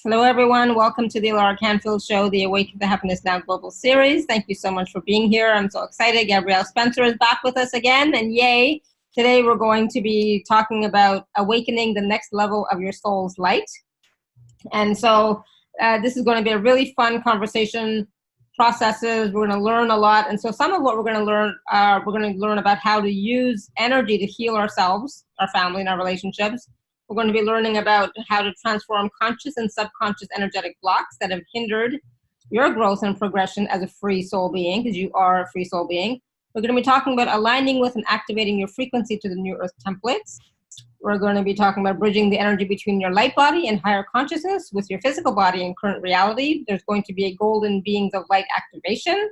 Hello, everyone. Welcome to the Laura Canfield Show, the Awaken to Happiness Now Global Series. Thank you so much for being here. I'm so excited. Gabrielle Spencer is back with us again, and yay! Today we're going to be talking about awakening the next level of your soul's light. And so this is going to be a really fun conversation. Processes. We're going to learn a lot, and so some of what we're going to learn about how to use energy to heal ourselves, our family, and our relationships. We're going to be learning about how to transform conscious and subconscious energetic blocks that have hindered your growth and progression as a free soul being, because you are a free soul being. We're going to be talking about aligning with and activating your frequency to the new earth templates. We're going to be talking about bridging the energy between your light body and higher consciousness with your physical body and current reality. There's going to be a golden beings of light activation.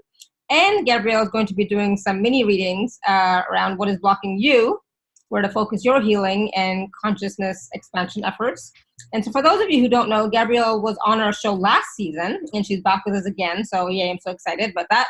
And Gabrielle is going to be doing some mini readings around what is blocking you, where to focus your healing and consciousness expansion efforts. And so for those of you who don't know, Gabrielle was on our show last season, and she's back with us again. So yay, I'm so excited. But that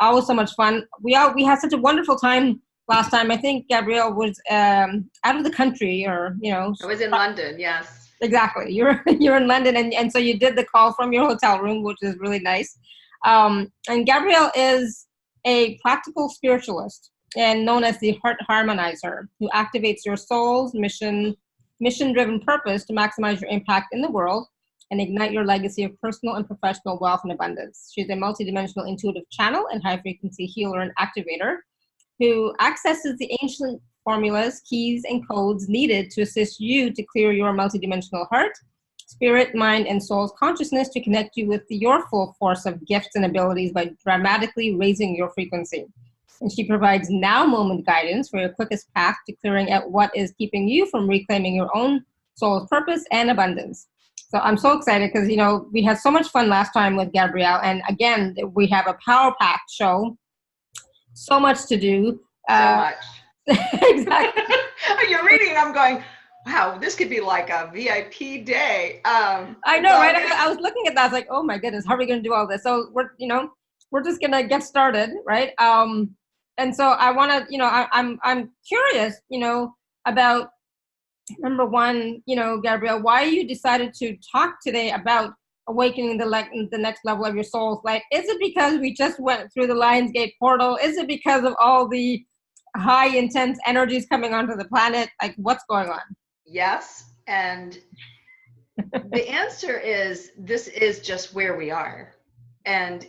always so much fun. We had such a wonderful time last time. I think Gabrielle was out of the country, or I was in London. Yes, exactly. You're in London, and so you did the call from your hotel room, which is really nice. And Gabrielle is a practical spiritualist and known as the heart harmonizer, who activates your soul's mission-driven purpose to maximize your impact in the world and ignite your legacy of personal and professional wealth and abundance. She's a multidimensional intuitive channel and high-frequency healer and activator who accesses the ancient formulas, keys, and codes needed to assist you to clear your multidimensional heart, spirit, mind, and soul's consciousness to connect you with your full force of gifts and abilities by dramatically raising your frequency. And she provides now moment guidance for your quickest path to clearing out what is keeping you from reclaiming your own soul's purpose and abundance. So I'm so excited because, we had so much fun last time with Gabrielle. And again, we have a power-packed show. So much to do. so much. Exactly. You're reading, I'm going, wow, this could be like a VIP day. I know, right? I was looking at that. I was like, oh my goodness, how are we going to do all this? So we're just going to get started, right? And so I want to, I'm curious, about number one, Gabrielle, why you decided to talk today about awakening the next level of your soul's light. Is it because we just went through the Lionsgate portal? Is it because of all the high intense energies coming onto the planet? Like, what's going on? Yes. And the answer is, this is just where we are. And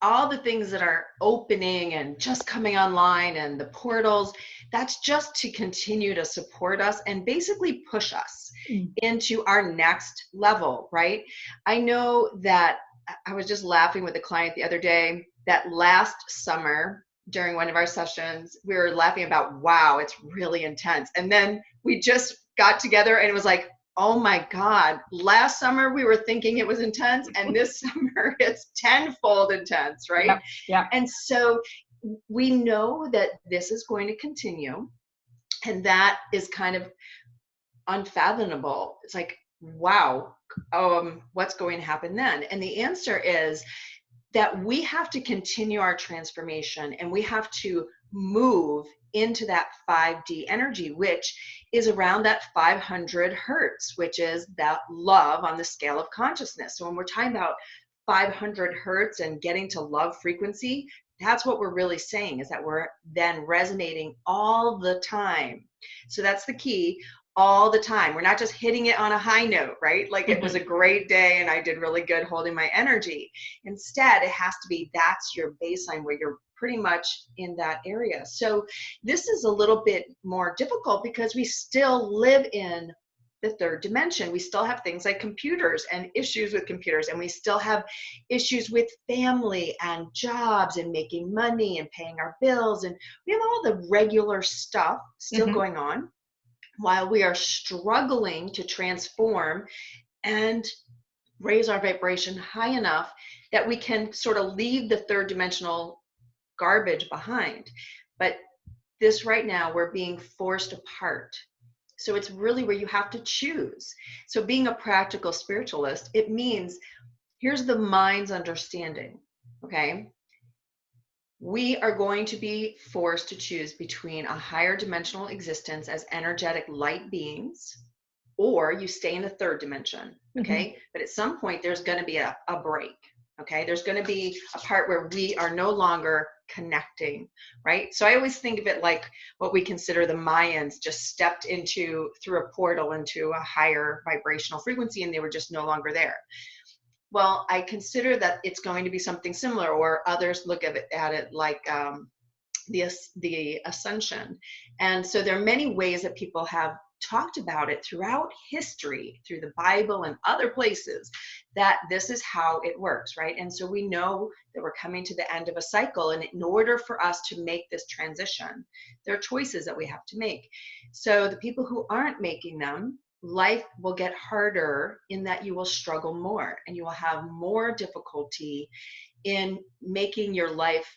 all the things that are opening and just coming online and the portals, that's just to continue to support us and basically push us into our next level, right? I know that I was just laughing with a client the other day that last summer during one of our sessions, we were laughing about, wow, it's really intense. And then we just got together and it was like, oh my God, last summer we were thinking it was intense, and this summer it's tenfold intense, right? Yep. Yeah. And so we know that this is going to continue, and that is kind of unfathomable. It's like, wow, what's going to happen then? And the answer is that we have to continue our transformation, and we have to move into that 5D energy, which is around that 500 hertz, which is that love on the scale of consciousness. So when we're talking about 500 hertz and getting to love frequency, that's what we're really saying, is that we're then resonating all the time. So that's the key. All the time. We're not just hitting it on a high note, right? Like it was a great day and I did really good holding my energy. Instead, it has to be, that's your baseline where you're pretty much in that area. So this is a little bit more difficult because we still live in the third dimension. We still have things like computers and issues with computers, and we still have issues with family and jobs and making money and paying our bills. And we have all the regular stuff still going on, while we are struggling to transform and raise our vibration high enough that we can sort of leave the third dimensional garbage behind. But this right now, we're being forced apart. So it's really where you have to choose. So being a practical spiritualist, it means, here's the mind's understanding, okay? We are going to be forced to choose between a higher dimensional existence as energetic light beings or you stay in the third dimension. Okay. But at some point, there's going to be a break. Okay. There's going to be a part where we are no longer connecting, right? So I always think of it like what we consider the Mayans just stepped through a portal into a higher vibrational frequency, and they were just no longer there. Well, I consider that it's going to be something similar, or others look at it like the ascension. And so there are many ways that people have talked about it throughout history, through the Bible and other places, that this is how it works, right? And so we know that we're coming to the end of a cycle, and in order for us to make this transition, there are choices that we have to make. So the people who aren't making them, life will get harder in that you will struggle more, and you will have more difficulty in making your life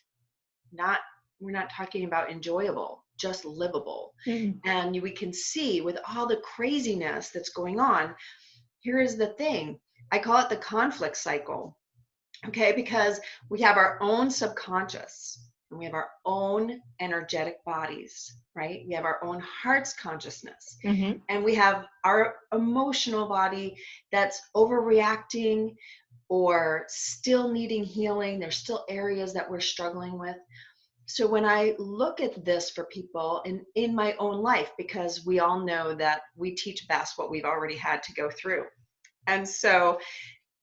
we're not talking about enjoyable, just livable. And we can see with all the craziness that's going on, here is the thing. I call it the conflict cycle. Okay, because we have our own subconscious and we have our own energetic bodies, right? We have our own heart's consciousness, and we have our emotional body that's overreacting or still needing healing. There's still areas that we're struggling with. So when I look at this for people in my own life, because we all know that we teach best what we've already had to go through. And so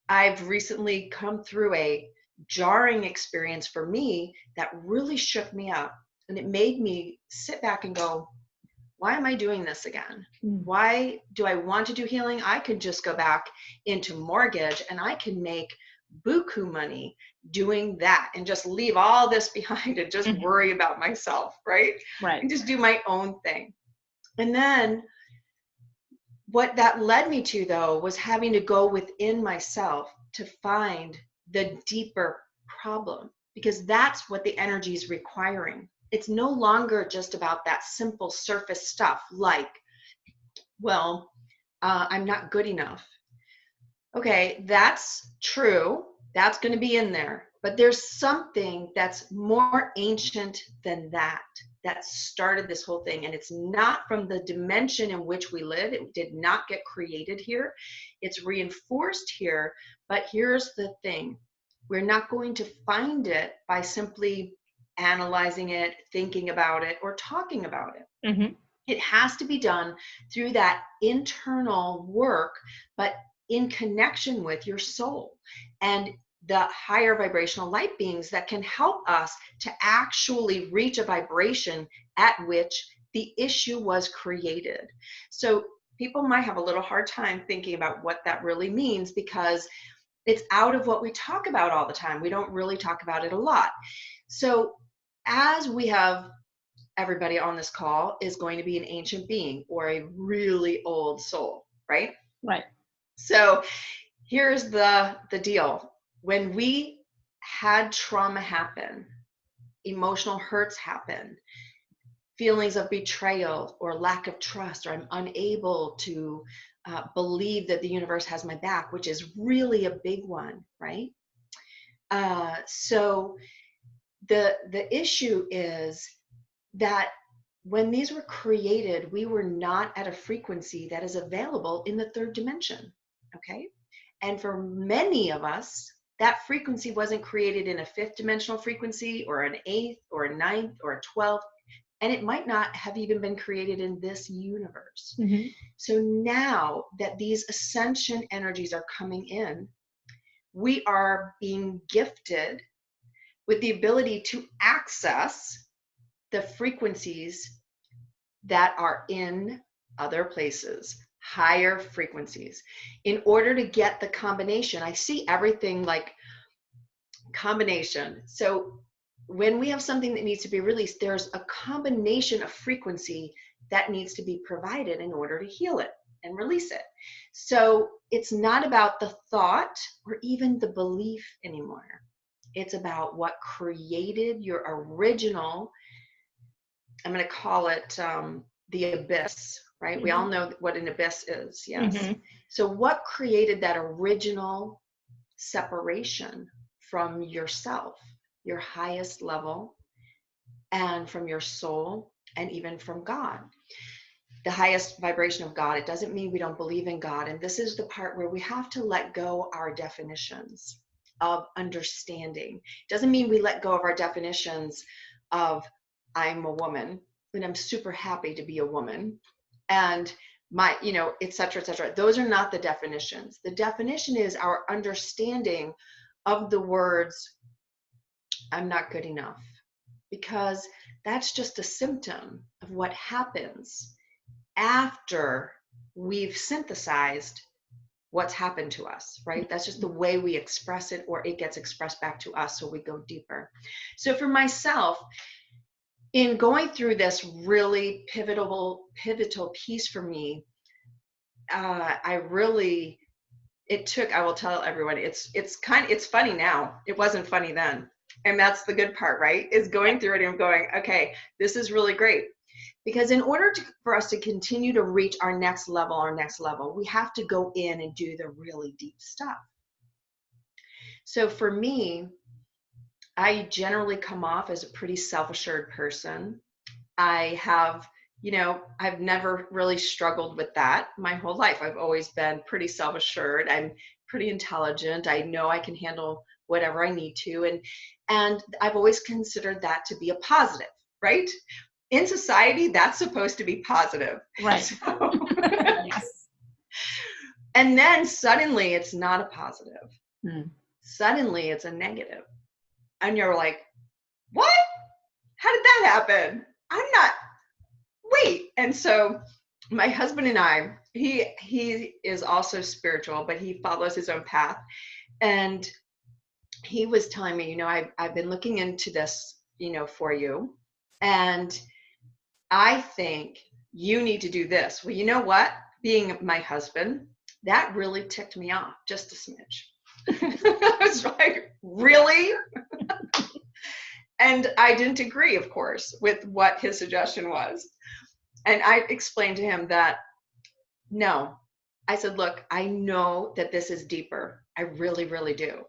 I've recently come through a jarring experience for me that really shook me up. And it made me sit back and go, why am I doing this again? Why do I want to do healing? I could just go back into mortgage and I can make buku money doing that and just leave all this behind and just worry about myself, right? And just do my own thing. And then what that led me to, though, was having to go within myself to find the deeper problem, because that's what the energy is requiring. It's no longer just about that simple surface stuff like, well, I'm not good enough. Okay, that's true. That's going to be in there. But there's something that's more ancient than that started this whole thing. And it's not from the dimension in which we live. It did not get created here. It's reinforced here. But here's the thing. We're not going to find it by simply analyzing it, thinking about it, or talking about it. It has to be done through that internal work, but in connection with your soul and the higher vibrational light beings that can help us to actually reach a vibration at which the issue was created. So people might have a little hard time thinking about what that really means, because it's out of what we talk about all the time. We don't really talk about it a lot. So as we have, everybody on this call is going to be an ancient being or a really old soul, right? Right. So here's the deal. When we had trauma happen, emotional hurts happen, feelings of betrayal or lack of trust, or I'm unable to believe that the universe has my back, which is really a big one, right? So the issue is that when these were created, we were not at a frequency that is available in the third dimension, okay? And for many of us, that frequency wasn't created in a fifth dimensional frequency or an eighth or a ninth or a 12th, and it might not have even been created in this universe. So now that these ascension energies are coming in, we are being gifted with the ability to access the frequencies that are in other places, higher frequencies, in order to get the combination. I see everything like combination. So when we have something that needs to be released, there's a combination of frequency that needs to be provided in order to heal it and release it. So it's not about the thought or even the belief anymore. It's about what created your original, I'm going to call it the abyss, right? We all know what an abyss is, yes. So what created that original separation from yourself, your highest level, and from your soul, and even from God? the highest vibration of God. It doesn't mean we don't believe in God. And this is the part where we have to let go our definitions of understanding. It doesn't mean we let go of our definitions of I'm a woman and I'm super happy to be a woman and my, et cetera, et cetera. Those are not the definitions. The definition is our understanding of the words, I'm not good enough, because that's just a symptom of what happens after we've synthesized what's happened to us, right? That's just the way we express it, or it gets expressed back to us, so we go deeper. So for myself, in going through this really pivotal piece for me, I will tell everyone, it's funny now. It wasn't funny then. And that's the good part, right? Is going through it and going, okay, this is really great. Because in order for us to continue to reach our next level, we have to go in and do the really deep stuff. So for me, I generally come off as a pretty self-assured person. I have, I've never really struggled with that my whole life. I've always been pretty self-assured. I'm pretty intelligent. I know I can handle whatever I need to. And I've always considered that to be a positive, right? In society, that's supposed to be positive. Right. So, Yes. And then suddenly it's not a positive. Hmm. Suddenly it's a negative. And you're like, what? How did that happen? Wait. And so my husband and I, he is also spiritual, but he follows his own path. And he was telling me, I've been looking into this, for you. And I think you need to do this. Well, you know what? Being my husband, that really ticked me off just a smidge. I was like, really? And I didn't agree, of course, with what his suggestion was. And I explained to him that, no. I said, look, I know that this is deeper. I really, really do.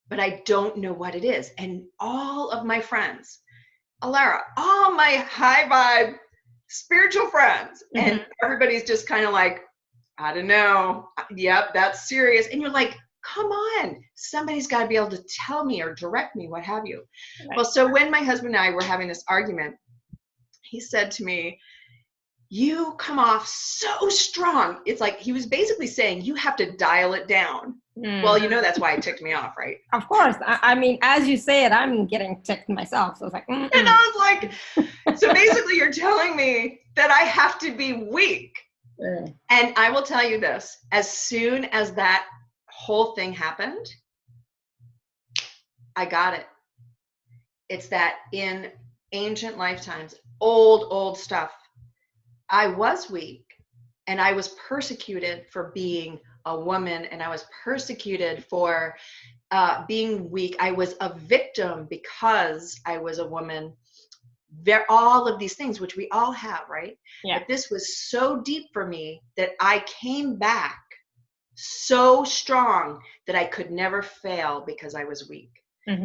But I don't know what it is. And all of my friends, Alara, all my high vibe spiritual friends, and everybody's just kind of like, I don't know. Yep, that's serious. And you're like, come on, somebody's got to be able to tell me or direct me, what have you. Right. Well, so when my husband and I were having this argument, he said to me, you come off so strong. It's like he was basically saying, you have to dial it down. Well, that's why it ticked me off, right? Of course. I mean, as you say it, I'm getting ticked myself. So it's like, And I was like, so basically you're telling me that I have to be weak. And I will tell you this, as soon as that whole thing happened, I got it. It's that in ancient lifetimes, old stuff, I was weak and I was persecuted for being a woman, and I was persecuted for being weak. I was a victim because I was a woman. All of these things, which we all have, right? Yeah. But this was so deep for me that I came back so strong that I could never fail because I was weak.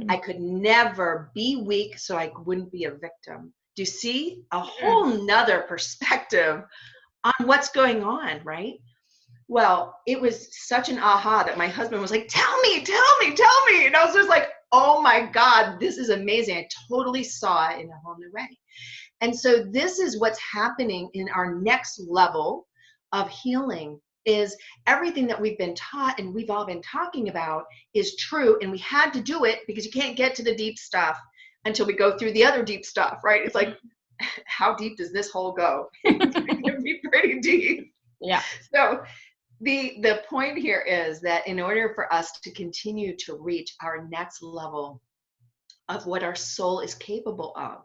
I could never be weak so I wouldn't be a victim. Do you see a whole nother perspective on what's going on, right? Well, it was such an aha that my husband was like, tell me. And I was just like, oh my God, this is amazing. I totally saw it in a whole new way. And so this is what's happening in our next level of healing, is everything that we've been taught and we've all been talking about is true. And we had to do it because you can't get to the deep stuff until we go through the other deep stuff, right? It's like, how deep does this hole go? It can be pretty deep. Yeah. So the point here is that in order for us to continue to reach our next level of what our soul is capable of,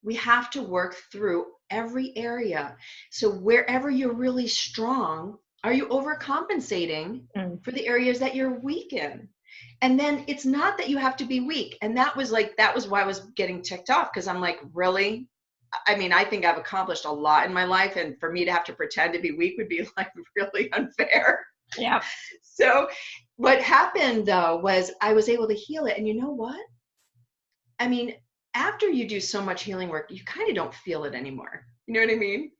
we have to work through every area. So wherever you're really strong, are you overcompensating for the areas that you're weak in? And then it's not that you have to be weak. And that was why I was getting ticked off, because I'm like, really? I mean, I think I've accomplished a lot in my life, and for me to have to pretend to be weak would be like really unfair. Yeah. So what happened though was I was able to heal it. And you know what? I mean, after you do so much healing work, you kind of don't feel it anymore. You know what I mean?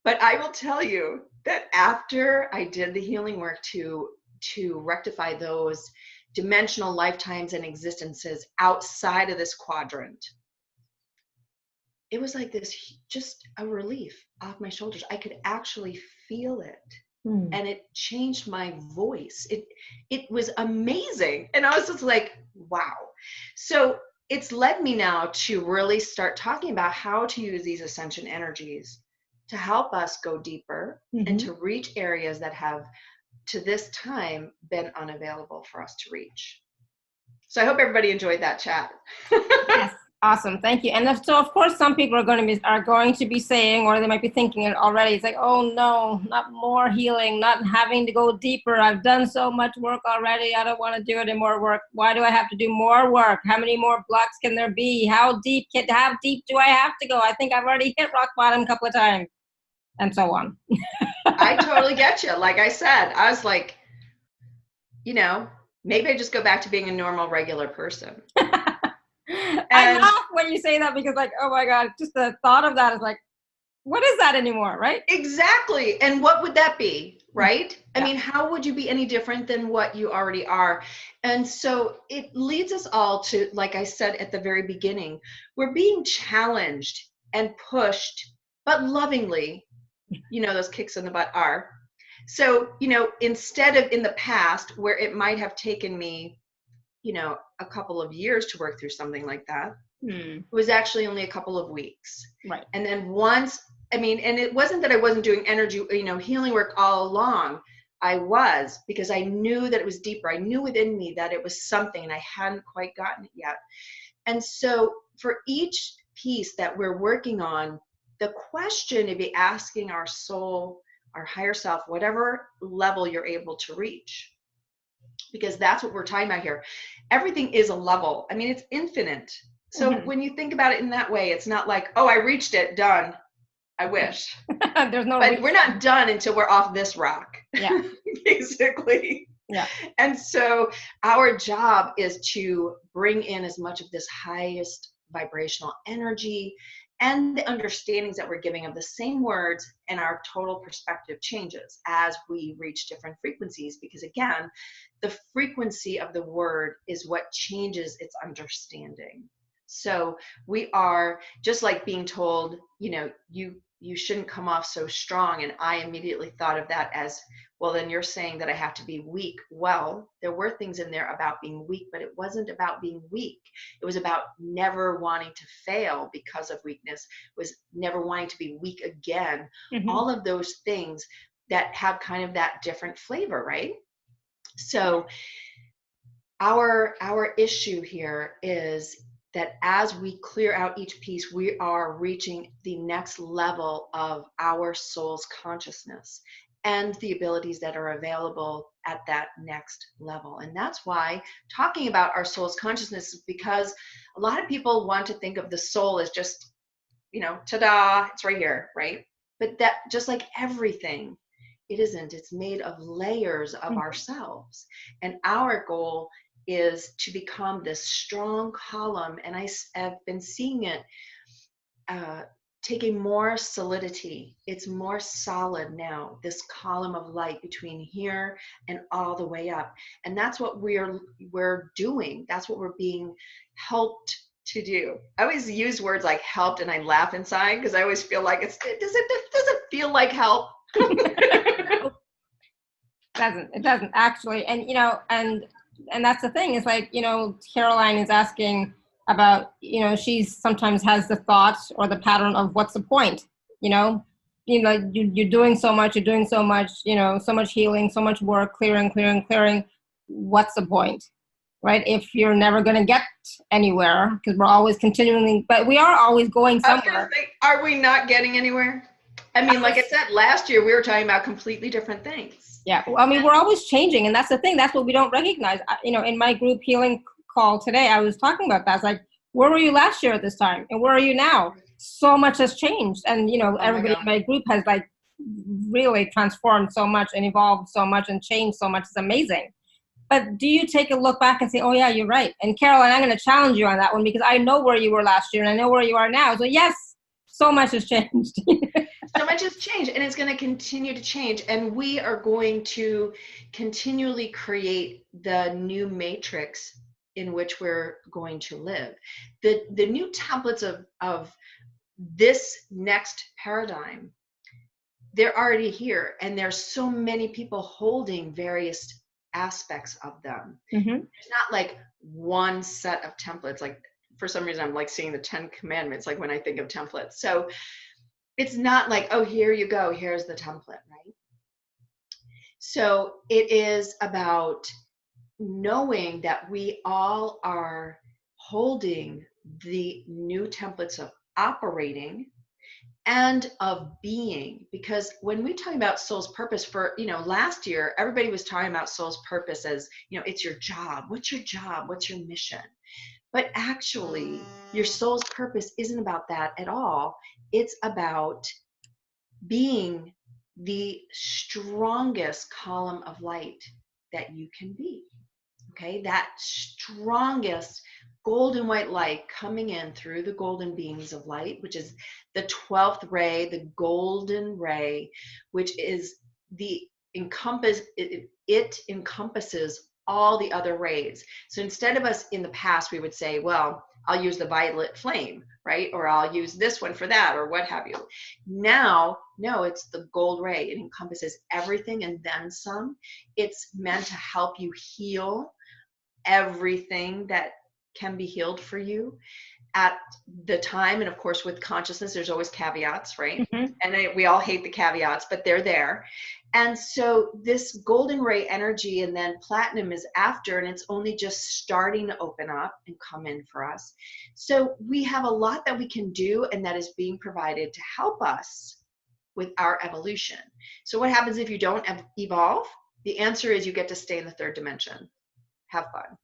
But I will tell you that after I did the healing work to rectify those dimensional lifetimes and existences outside of this quadrant, it was like this, just a relief off my shoulders. I could actually feel it. And it changed my voice. It was amazing. And I was just like, wow. So it's led me now to really start talking about how to use these ascension energies to help us go deeper and to reach areas that have to this time been unavailable for us to reach. So I hope everybody enjoyed that chat. Yes, awesome, thank you. And so of course some people are going to be saying, or they might be thinking it already, it's like, oh no, not more healing, not having to go deeper. I've done so much work already. I don't want to do any more work. Why do I have to do more work? How many more blocks can there be? How deep do I have to go? I think I've already hit rock bottom a couple of times, and so on. I totally get you. Like I said, I was like, maybe I just go back to being a normal, regular person. I laugh when you say that, because like, oh my God, just the thought of that is like, what is that anymore, right? Exactly. And what would that be, right? Yeah. I mean, how would you be any different than what you already are? And so it leads us all to, like I said at the very beginning, we're being challenged and pushed, but lovingly. Those kicks in the butt are. So, instead of in the past where it might have taken me, a couple of years to work through something like that, it was actually only a couple of weeks. Right. And then once, and it wasn't that I wasn't doing energy, healing work all along. I was, because I knew that it was deeper. I knew within me that it was something and I hadn't quite gotten it yet. And so for each piece that we're working on, the question to be asking our soul, our higher self, whatever level you're able to reach, because that's what we're talking about here. Everything is a level. It's infinite. So when you think about it in that way, it's not like, oh, I reached it, done. I wish. There's no. But we're not done until we're off this rock. Yeah. Basically. Yeah. And so our job is to bring in as much of this highest vibrational energy and the understandings that we're giving of the same words, and our total perspective changes as we reach different frequencies, because again, the frequency of the word is what changes its understanding. So we are just like being told, you shouldn't come off so strong. And I immediately thought of that as, well, then you're saying that I have to be weak. Well, there were things in there about being weak, but it wasn't about being weak. It was about never wanting to fail because of weakness. It was never wanting to be weak again. All of those things that have kind of that different flavor, right? So our issue here is that as we clear out each piece, we are reaching the next level of our soul's consciousness and the abilities that are available at that next level. And that's why talking about our soul's consciousness is because a lot of people want to think of the soul as just, ta-da, it's right here, right? But that, just like everything, it isn't. It's made of layers of ourselves. And our goal is to become this strong column. And I have been seeing it taking more solidity. It's more solid now, this column of light between here and all the way up. And that's what we're doing. That's what we're being helped to do. I always use words like helped, and I laugh inside because I always feel like does it feel like help? It doesn't actually. And and that's the thing, is like, Caroline is asking about, she sometimes has the thought or the pattern of what's the point, you're doing so much, so much healing, so much work, clearing. What's the point, right? If you're never going to get anywhere, because we're always continuing, but we are always going somewhere. Are we not getting anywhere? Like I said, last year we were talking about completely different things. Yeah, we're always changing, and that's the thing. That's what we don't recognize. In my group healing call today, I was talking about that. It's like, where were you last year at this time, and where are you now? So much has changed, and everybody in my group has like really transformed so much and evolved so much and changed so much. It's amazing. But do you take a look back and say, oh yeah, you're right? And Caroline, I'm going to challenge you on that one, because I know where you were last year and I know where you are now. So yes, so much has changed. So much has changed, and it's going to continue to change. And we are going to continually create the new matrix in which we're going to live. The new templates of this next paradigm, they're already here, and there's so many people holding various aspects of them. It's not like one set of templates. Like, for some reason, I'm like seeing the 10 commandments, like when I think of templates. So it's not like, oh, here you go, here's the template, right? So it is about knowing that we all are holding the new templates of operating and of being. Because when we talk about soul's purpose, for last year everybody was talking about soul's purpose as, it's your job. What's your job? What's your mission? But actually your soul's purpose isn't about that at all. It's about being the strongest column of light that you can be. Okay, that strongest golden white light coming in through the golden beams of light, which is the 12th ray, the golden ray, which is it encompasses all the other rays. So instead of us in the past, we would say, well, I'll use the violet flame, right? Or I'll use this one for that, or what have you. Now, no, it's the gold ray. It encompasses everything and then some. It's meant to help you heal everything that can be healed for you at the time. And of course, with consciousness, there's always caveats, right? And we all hate the caveats, but they're there. And so this golden ray energy, and then platinum is after, and it's only just starting to open up and come in for us. So we have a lot that we can do, and that is being provided to help us with our evolution. So what happens if you don't evolve? The answer is you get to stay in the third dimension. Have fun,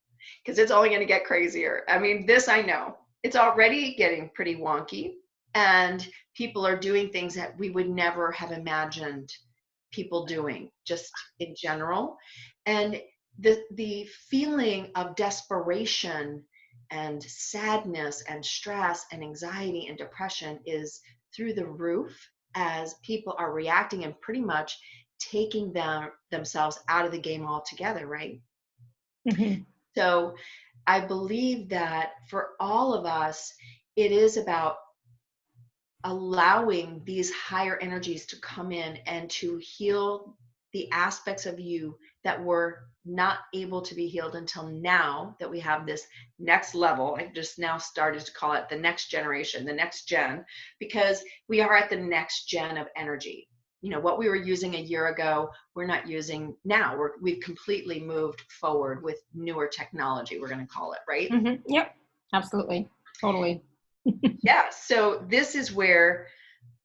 because it's only going to get crazier. I mean, this I know. It's already getting pretty wonky, and people are doing things that we would never have imagined people doing, just in general. And the feeling of desperation and sadness and stress and anxiety and depression is through the roof, as people are reacting and pretty much taking themselves out of the game altogether, right? So I believe that for all of us, it is about allowing these higher energies to come in and to heal the aspects of you that were not able to be healed until now, that we have this next level. I just now started to call it the next generation, the next gen, because we are at the next gen of energy. What we were using a year ago, we're not using now. We've completely moved forward with newer technology, we're going to call it, right? Yep, absolutely, totally. Yeah, so this is where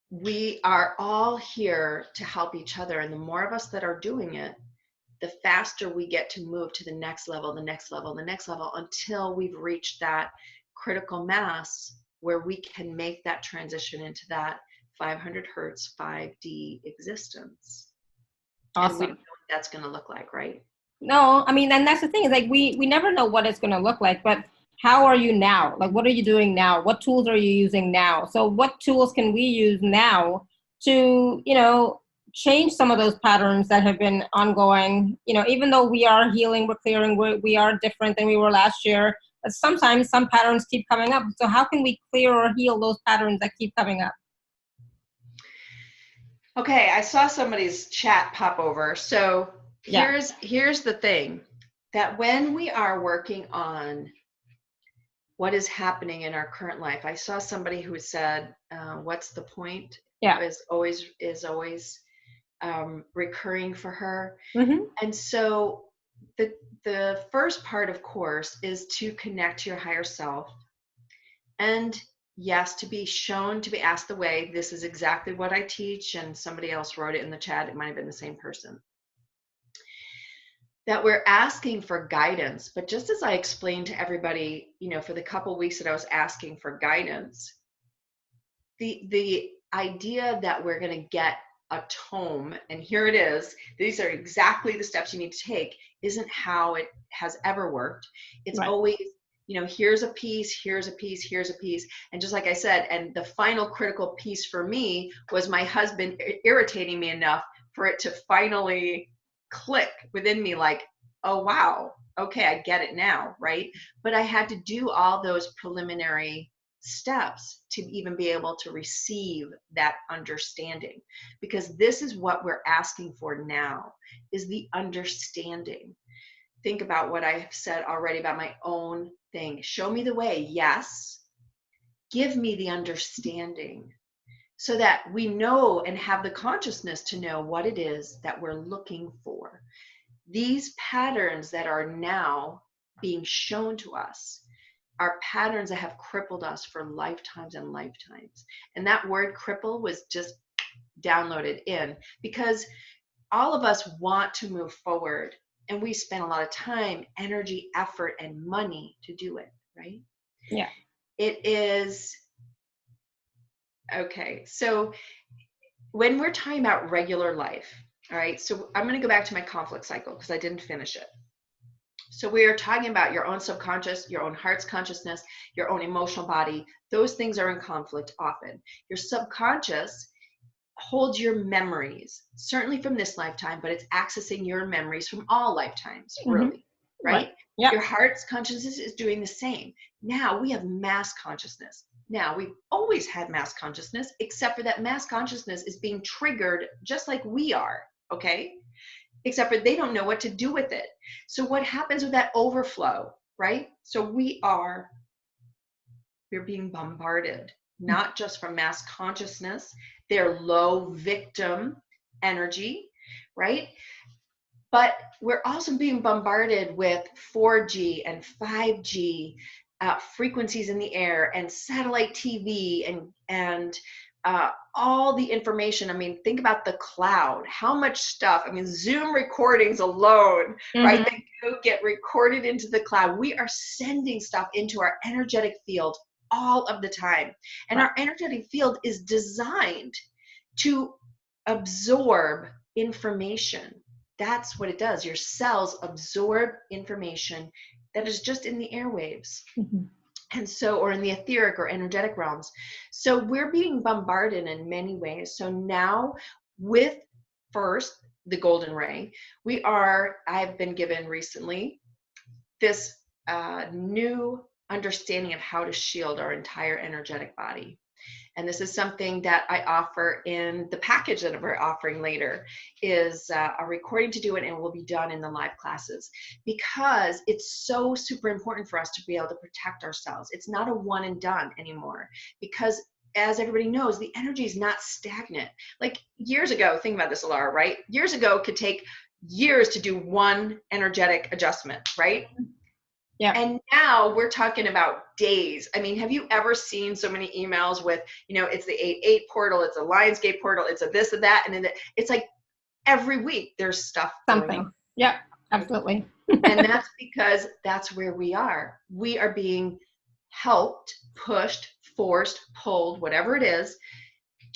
we are all here to help each other. And the more of us that are doing it, the faster we get to move to the next level, the next level, the next level, until we've reached that critical mass where we can make that transition into that 500 hertz 5D existence. Awesome. And we don't know what that's going to look like, right? No, I mean, and that's the thing, is like we never know what it's going to look like, but how are you now? Like, what are you doing now? What tools are you using now? So what tools can we use now to, change some of those patterns that have been ongoing? Even though we are healing, we're clearing, we are different than we were last year, but sometimes some patterns keep coming up. So how can we clear or heal those patterns that keep coming up? Okay, I saw somebody's chat pop over. So here's the thing, that when we are working on what is happening in our current life, I saw somebody who said, what's the point? Yeah. Is always recurring for her. And so the first part, of course, is to connect to your higher self. And yes, to be shown, to be asked the way. This is exactly what I teach, and somebody else wrote it in the chat. It might have been the same person. That we're asking for guidance. But just as I explained to everybody, for the couple of weeks that I was asking for guidance, the idea that we're going to get a tome, and here it is, these are exactly the steps you need to take, isn't how it has ever worked. It's always You know, here's a piece, here's a piece, here's a piece. And just like I said, and the final critical piece for me was my husband irritating me enough for it to finally click within me, like, oh, wow, okay, I get it now, right? But I had to do all those preliminary steps to even be able to receive that understanding, because this is what we're asking for now, is the understanding. Think about what I have said already about my own thing. Show me the way, yes. Give me the understanding so that we know and have the consciousness to know what it is that we're looking for. These patterns that are now being shown to us are patterns that have crippled us for lifetimes and lifetimes. And that word cripple was just downloaded in, because all of us want to move forward, and we spend a lot of time, energy, effort, and money to do it, right? Yeah. It is, okay, so when we're talking about regular life, all right, so I'm going to go back to my conflict cycle because I didn't finish it. So we are talking about your own subconscious, your own heart's consciousness, your own emotional body. Those things are in conflict often. Your subconscious holds your memories, certainly from this lifetime, but it's accessing your memories from all lifetimes, really, right? Yeah. Your heart's consciousness is doing the same. Now we have mass consciousness. Now, we've always had mass consciousness, except for that mass consciousness is being triggered just like we are, okay? Except for they don't know what to do with it. So what happens with that overflow, right? So we're being bombarded, not just from mass consciousness, their low victim energy, right? But we're also being bombarded with 4G and 5G frequencies in the air, and satellite TV, and all the information. I mean, think about the cloud. How much stuff? I mean, Zoom recordings alone, right? They go get recorded into the cloud. We are sending stuff into our energetic field all of the time. And our energetic field is designed to absorb information. That's what it does. Your cells absorb information that is just in the airwaves. And so, or in the etheric or energetic realms. So we're being bombarded in many ways. So now with first the golden ray, I've been given recently this new understanding of how to shield our entire energetic body. And this is something that I offer in the package that we're offering later, is a recording to do it, and it will be done in the live classes, because it's so super important for us to be able to protect ourselves. It's not a one and done anymore, because as everybody knows, the energy is not stagnant. Like years ago, think about this, Alara, right? Years ago could take years to do one energetic adjustment, right? Yeah. And now we're talking about days. I mean, have you ever seen so many emails with, it's the 8-8 portal, it's a Lionsgate portal, it's a this and that, and then it's like every week there's stuff. Something. Yeah, absolutely. And that's because that's where we are. We are being helped, pushed, forced, pulled, whatever it is,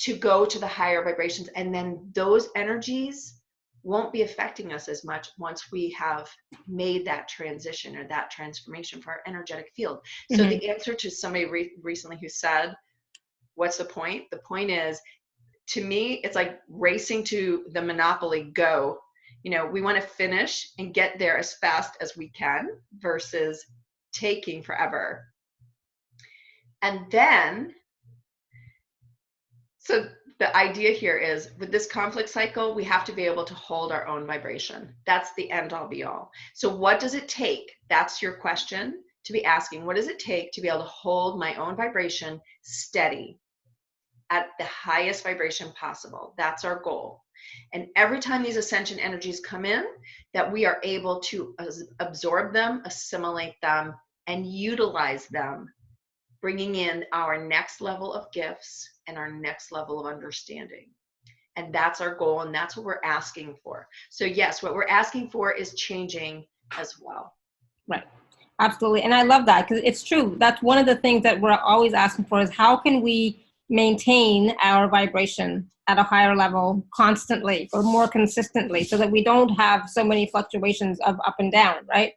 to go to the higher vibrations. And then those energies won't be affecting us as much once we have made that transition or that transformation for our energetic field. So the answer to somebody recently who said, what's the point? The point is, to me, it's like racing to the Monopoly Go. We want to finish and get there as fast as we can versus taking forever. And then, so the idea here is, with this conflict cycle, we have to be able to hold our own vibration. That's the end all be all. So what does it take? That's your question to be asking. What does it take to be able to hold my own vibration steady at the highest vibration possible? That's our goal. And every time these ascension energies come in, that we are able to absorb them, assimilate them, and utilize them, bringing in our next level of gifts and our next level of understanding. And that's our goal, and that's what we're asking for. So yes, what we're asking for is changing as well. Right. Absolutely. And I love that, because it's true. That's one of the things that we're always asking for, is how can we maintain our vibration at a higher level constantly or more consistently, so that we don't have so many fluctuations of up and down, right?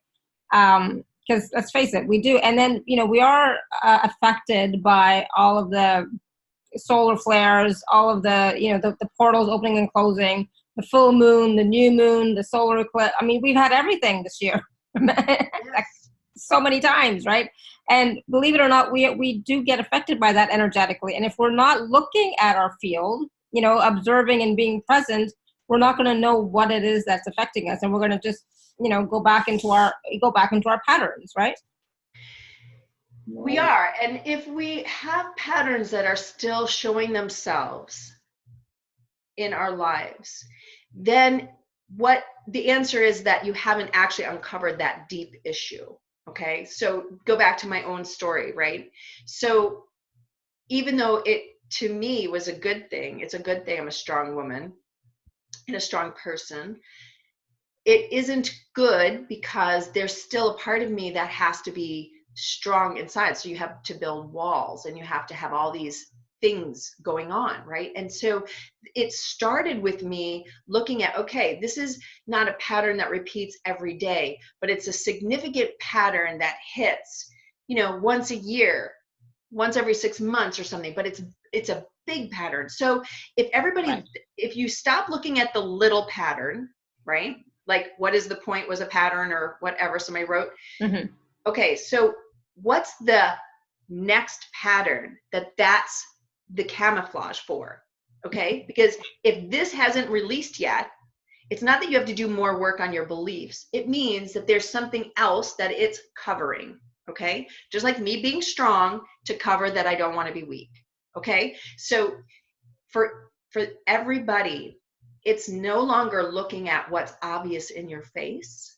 because let's face it, we do. And then, we are affected by all of the solar flares, all of the, the portals opening and closing, the full moon, the new moon, the solar eclipse. I mean, we've had everything this year. Yes. So many times, right? And believe it or not, we do get affected by that energetically. And if we're not looking at our field, observing and being present, we're not going to know what it is that's affecting us, and we're going to just, go back into our patterns, right? We are. And if we have patterns that are still showing themselves in our lives, then what the answer is that you haven't actually uncovered that deep issue. Okay. So go back to my own story, right? So even though it to me was a good thing, it's a good thing I'm a strong woman and a strong person. It isn't good because there's still a part of me that has to be strong inside. So you have to build walls and you have to have all these things going on, right? And so it started with me looking at, okay, this is not a pattern that repeats every day, but it's a significant pattern that hits, once a year, once every 6 months or something, but it's a big pattern. So if everybody, Right. if you stop looking at the little pattern, right? Like, what is the point was a pattern or whatever somebody wrote. Mm-hmm. Okay, so what's the next pattern that's the camouflage for? Okay, because if this hasn't released yet, it's not that you have to do more work on your beliefs. It means that there's something else that it's covering. Okay, just like me being strong to cover that I don't want to be weak. Okay, so for everybody, it's no longer looking at what's obvious in your face.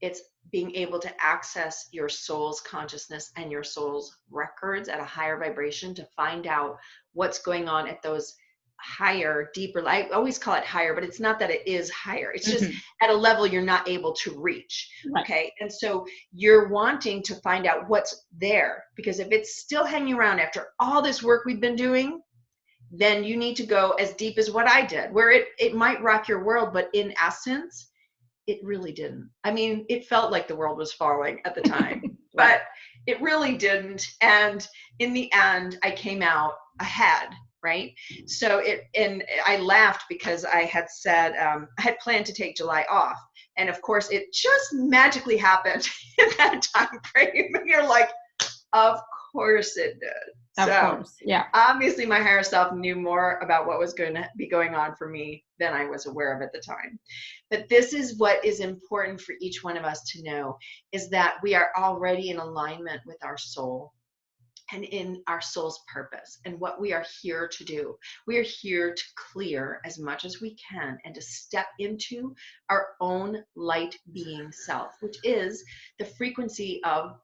It's being able to access your soul's consciousness and your soul's records at a higher vibration to find out what's going on at those higher, deeper, I always call it higher, but it's not that it is higher. It's just at a level you're not able to reach. Right. Okay. And so you're wanting to find out what's there, because if it's still hanging around after all this work we've been doing, then you need to go as deep as what I did, where it might rock your world, but in essence, it really didn't. I mean, it felt like the world was falling at the time, Right. but it really didn't. And in the end, I came out ahead, right? So and I laughed because I had said, I had planned to take July off. And of course, it just magically happened in that time frame. And you're like, of course it did. Of course, yeah. Obviously, my higher self knew more about what was going to be going on for me than I was aware of at the time. But this is what is important for each one of us to know, is that we are already in alignment with our soul and in our soul's purpose and what we are here to do. We are here to clear as much as we can and to step into our own light being self, which is the frequency of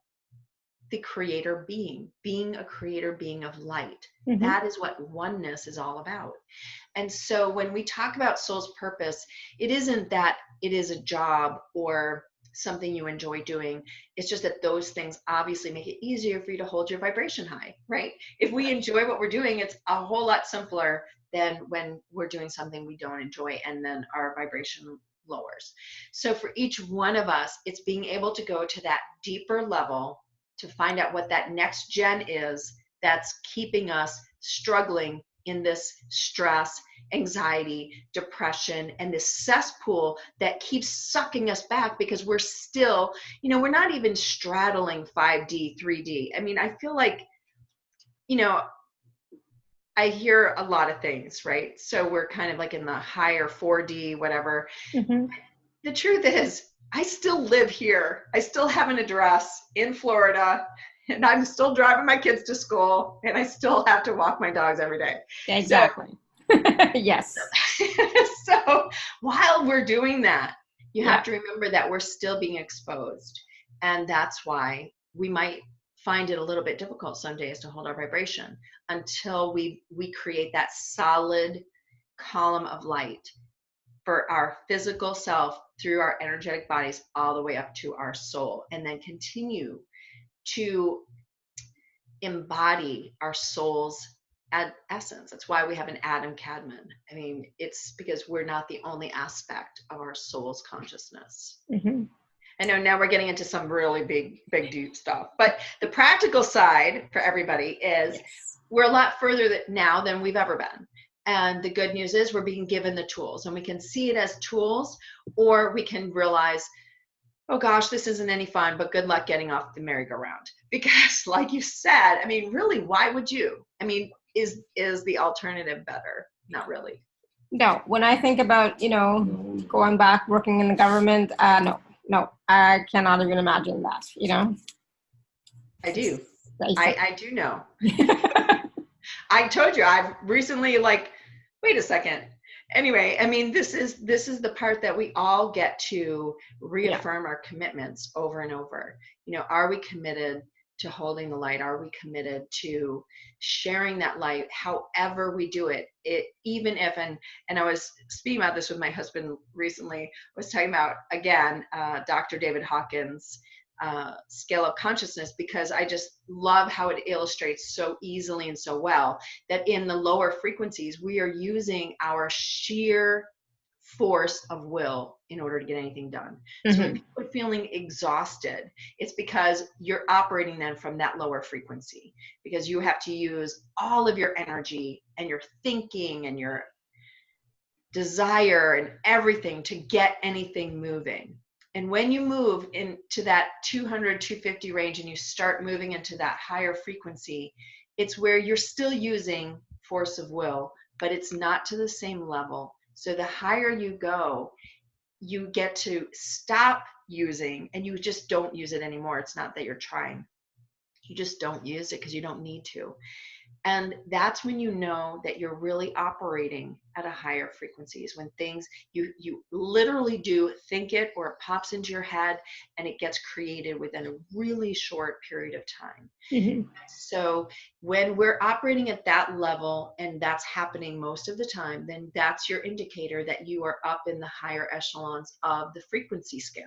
the creator being a creator being of light. Mm-hmm. That is what oneness is all about. And so when we talk about soul's purpose, it isn't that it is a job or something you enjoy doing. It's just that those things obviously make it easier for you to hold your vibration high, right? If we enjoy what we're doing, it's a whole lot simpler than when we're doing something we don't enjoy and then our vibration lowers. So for each one of us, it's being able to go to that deeper level to find out what that next gen is that's keeping us struggling in this stress, anxiety, depression, and this cesspool that keeps sucking us back because we're still, we're not even straddling 5D, 3D. I mean, I feel like, I hear a lot of things, right? So we're kind of like in the higher 4D, whatever. Mm-hmm. The truth is, I still live here. I still have an address in Florida, and I'm still driving my kids to school, and I still have to walk my dogs every day. Exactly. Yes. So while we're doing that, you have to remember that we're still being exposed. And that's why we might find it a little bit difficult some days to hold our vibration until we create that solid column of light for our physical self through our energetic bodies all the way up to our soul, and then continue to embody our soul's essence. That's why we have an Adam Cadman. I mean, it's because we're not the only aspect of our soul's consciousness. Mm-hmm. I know now we're getting into some really big, deep stuff. But the practical side for everybody is Yes. we're a lot further now than we've ever been. And the good news is we're being given the tools, and we can see it as tools, or we can realize, oh gosh, this isn't any fun, but good luck getting off the merry-go-round. Because like you said, I mean, really, why would you? I mean, is the alternative better? Not really. No, when I think about, going back, working in the government, no, I cannot even imagine that. I do. Like, I do know. I told you, I've recently wait a second. Anyway, I mean, this is the part that we all get to reaffirm our commitments over and over. Are we committed to holding the light? Are we committed to sharing that light however we do it? Even if, and I was speaking about this with my husband recently, I was talking about, again, Dr. David Hawkins' scale of consciousness, because I just love how it illustrates so easily and so well that in the lower frequencies, we are using our sheer force of will in order to get anything done. So when people are feeling exhausted, it's because you're operating then from that lower frequency, because you have to use all of your energy and your thinking and your desire and everything to get anything moving. And when you move into that 200, 250 range and you start moving into that higher frequency, it's where you're still using force of will, but it's not to the same level. So the higher you go, you get to stop using, and you just don't use it anymore. It's not that you're trying. You just don't use it because you don't need to. And that's when you know that you're really operating at a higher frequency, is when things, you literally do think it, or it pops into your head and it gets created within a really short period of time. So when we're operating at that level, and that's happening most of the time, then that's your indicator that you are up in the higher echelons of the frequency scale.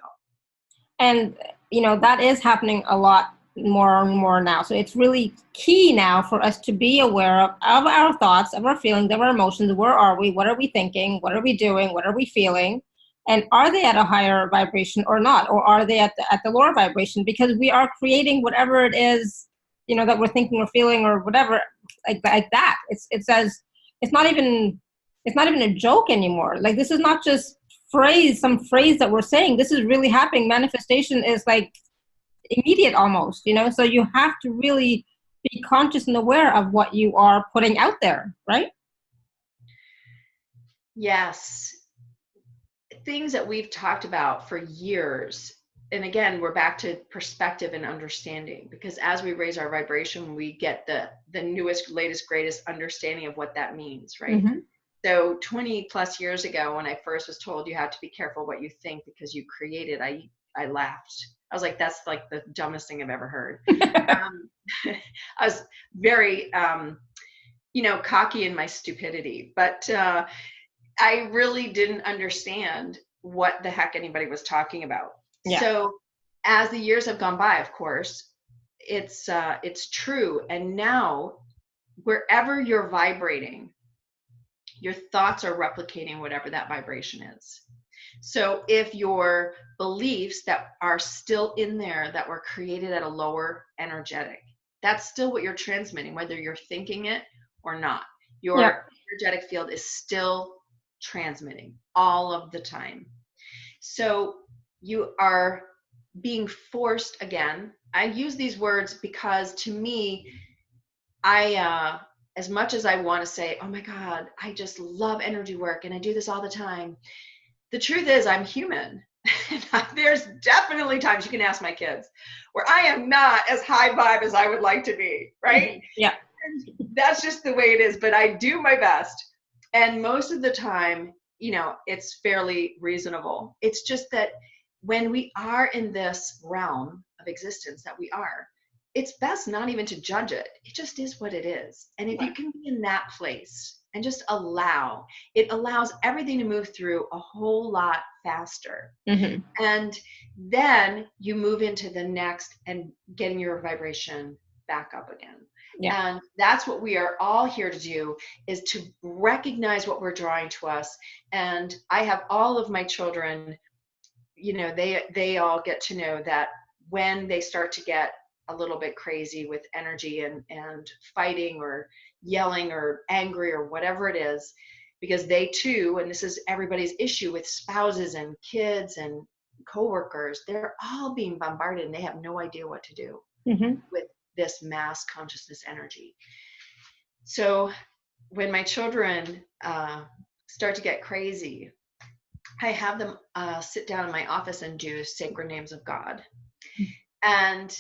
And, that is happening a lot more and more now. So it's really key now for us to be aware of our thoughts, of our feelings, of our emotions. Where are we? What are we thinking? What are we doing? What are we feeling? And are they at a higher vibration or not? Or are they at the lower vibration? Because we are creating whatever it is, that we're thinking or feeling or whatever, like that. It says it's not even a joke anymore. Like, this is not just some phrase that we're saying. This is really happening. Manifestation is like immediate almost, so you have to really be conscious and aware of what you are putting out there, right? Yes. Things that we've talked about for years. And again, we're back to perspective and understanding, because as we raise our vibration, we get the newest, latest, greatest understanding of what that means, right? So 20 plus years ago, when I first was told you have to be careful what you think because you create it, I laughed. I was like, that's like the dumbest thing I've ever heard. I was very, cocky in my stupidity, but I really didn't understand what the heck anybody was talking about. Yeah. So as the years have gone by, of course, it's true. And now wherever you're vibrating, your thoughts are replicating whatever that vibration is. So if your beliefs that are still in there, that were created at a lower energetic, that's still what you're transmitting, whether you're thinking it or not. Your energetic field is still transmitting all of the time. So you are being forced, again, I use these words because to me, as much as I want to say, oh my God, I just love energy work and I do this all the time, the truth is I'm human. There's definitely times, you can ask my kids, where I am not as high vibe as I would like to be, right? Yeah. And that's just the way it is, but I do my best. And most of the time, it's fairly reasonable. It's just that when we are in this realm of existence that we are, it's best not even to judge it. It just is what it is. And if you can be in that place and just it allows everything to move through a whole lot faster. And then you move into the next and getting your vibration back up again. Yeah. And that's what we are all here to do, is to recognize what we're drawing to us. And I have all of my children they all get to know that when they start to get a little bit crazy with energy and fighting or yelling or angry or whatever it is, because they too, and this is everybody's issue with spouses and kids and coworkers, they're all being bombarded and they have no idea what to do with this mass consciousness energy. So when my children start to get crazy, I have them sit down in my office and do sacred names of God. And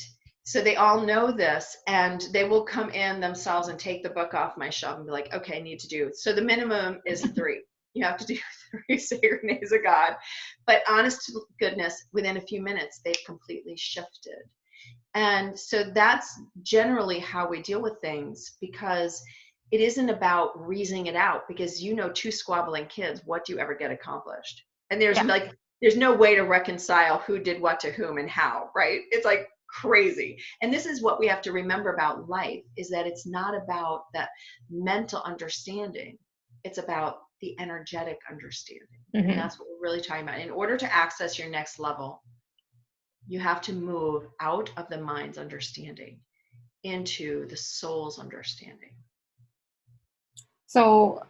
so they all know this, and they will come in themselves and take the book off my shelf and be like, okay, I need to do. So the minimum is 3. You have to do 3 sacred names of God. But honest to goodness, within a few minutes, they've completely shifted. And so that's generally how we deal with things, because it isn't about reasoning it out, because 2 squabbling kids, what do you ever get accomplished? And there's no way to reconcile who did what to whom and how, right? It's like crazy. And this is what we have to remember about life, is that it's not about that mental understanding. It's about the energetic understanding. And that's what we're really talking about. In order to access your next level, you have to move out of the mind's understanding into the soul's understanding. So,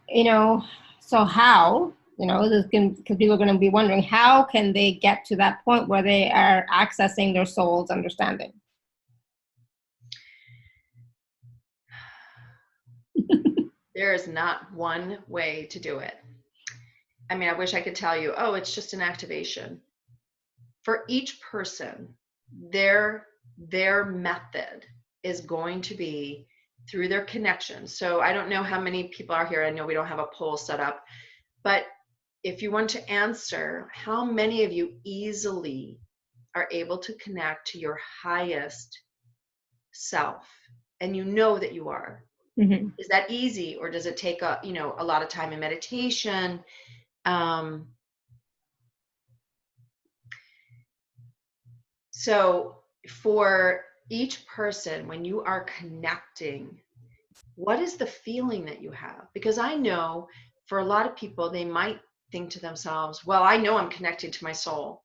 so how, because people are going to be wondering, how can they get to that point where they are accessing their soul's understanding? There is not one way to do it. I mean, I wish I could tell you, oh, it's just an activation. For each person, their method is going to be through their connection. So I don't know how many people are here. I know we don't have a poll set up, but if you want to answer, how many of you easily are able to connect to your highest self, and you know that you are? Is that easy, or does it take a lot of time in meditation? So for each person, when you are connecting, what is the feeling that you have? Because I know for a lot of people, they might think to themselves, well, I know I'm connected to my soul.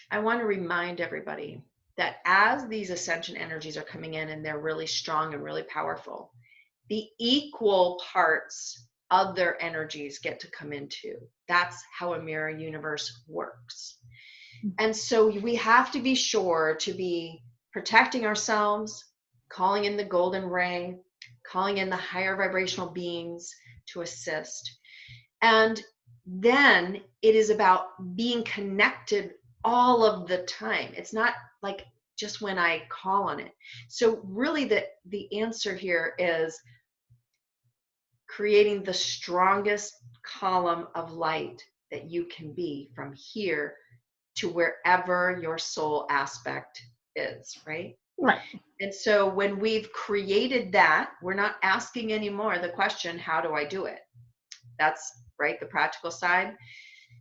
I want to remind everybody that as these ascension energies are coming in and they're really strong and really powerful, the equal parts of their energies get to come into. That's how a mirror universe works. And so we have to be sure to be protecting ourselves, calling in the golden ray, calling in the higher vibrational beings to assist. And then it is about being connected all of the time. It's not like just when I call on it. So really the answer here is creating the strongest column of light that you can be from here to wherever your soul aspect is, right? Right. And so when we've created that, we're not asking anymore the question, how do I do it? That's right, the practical side.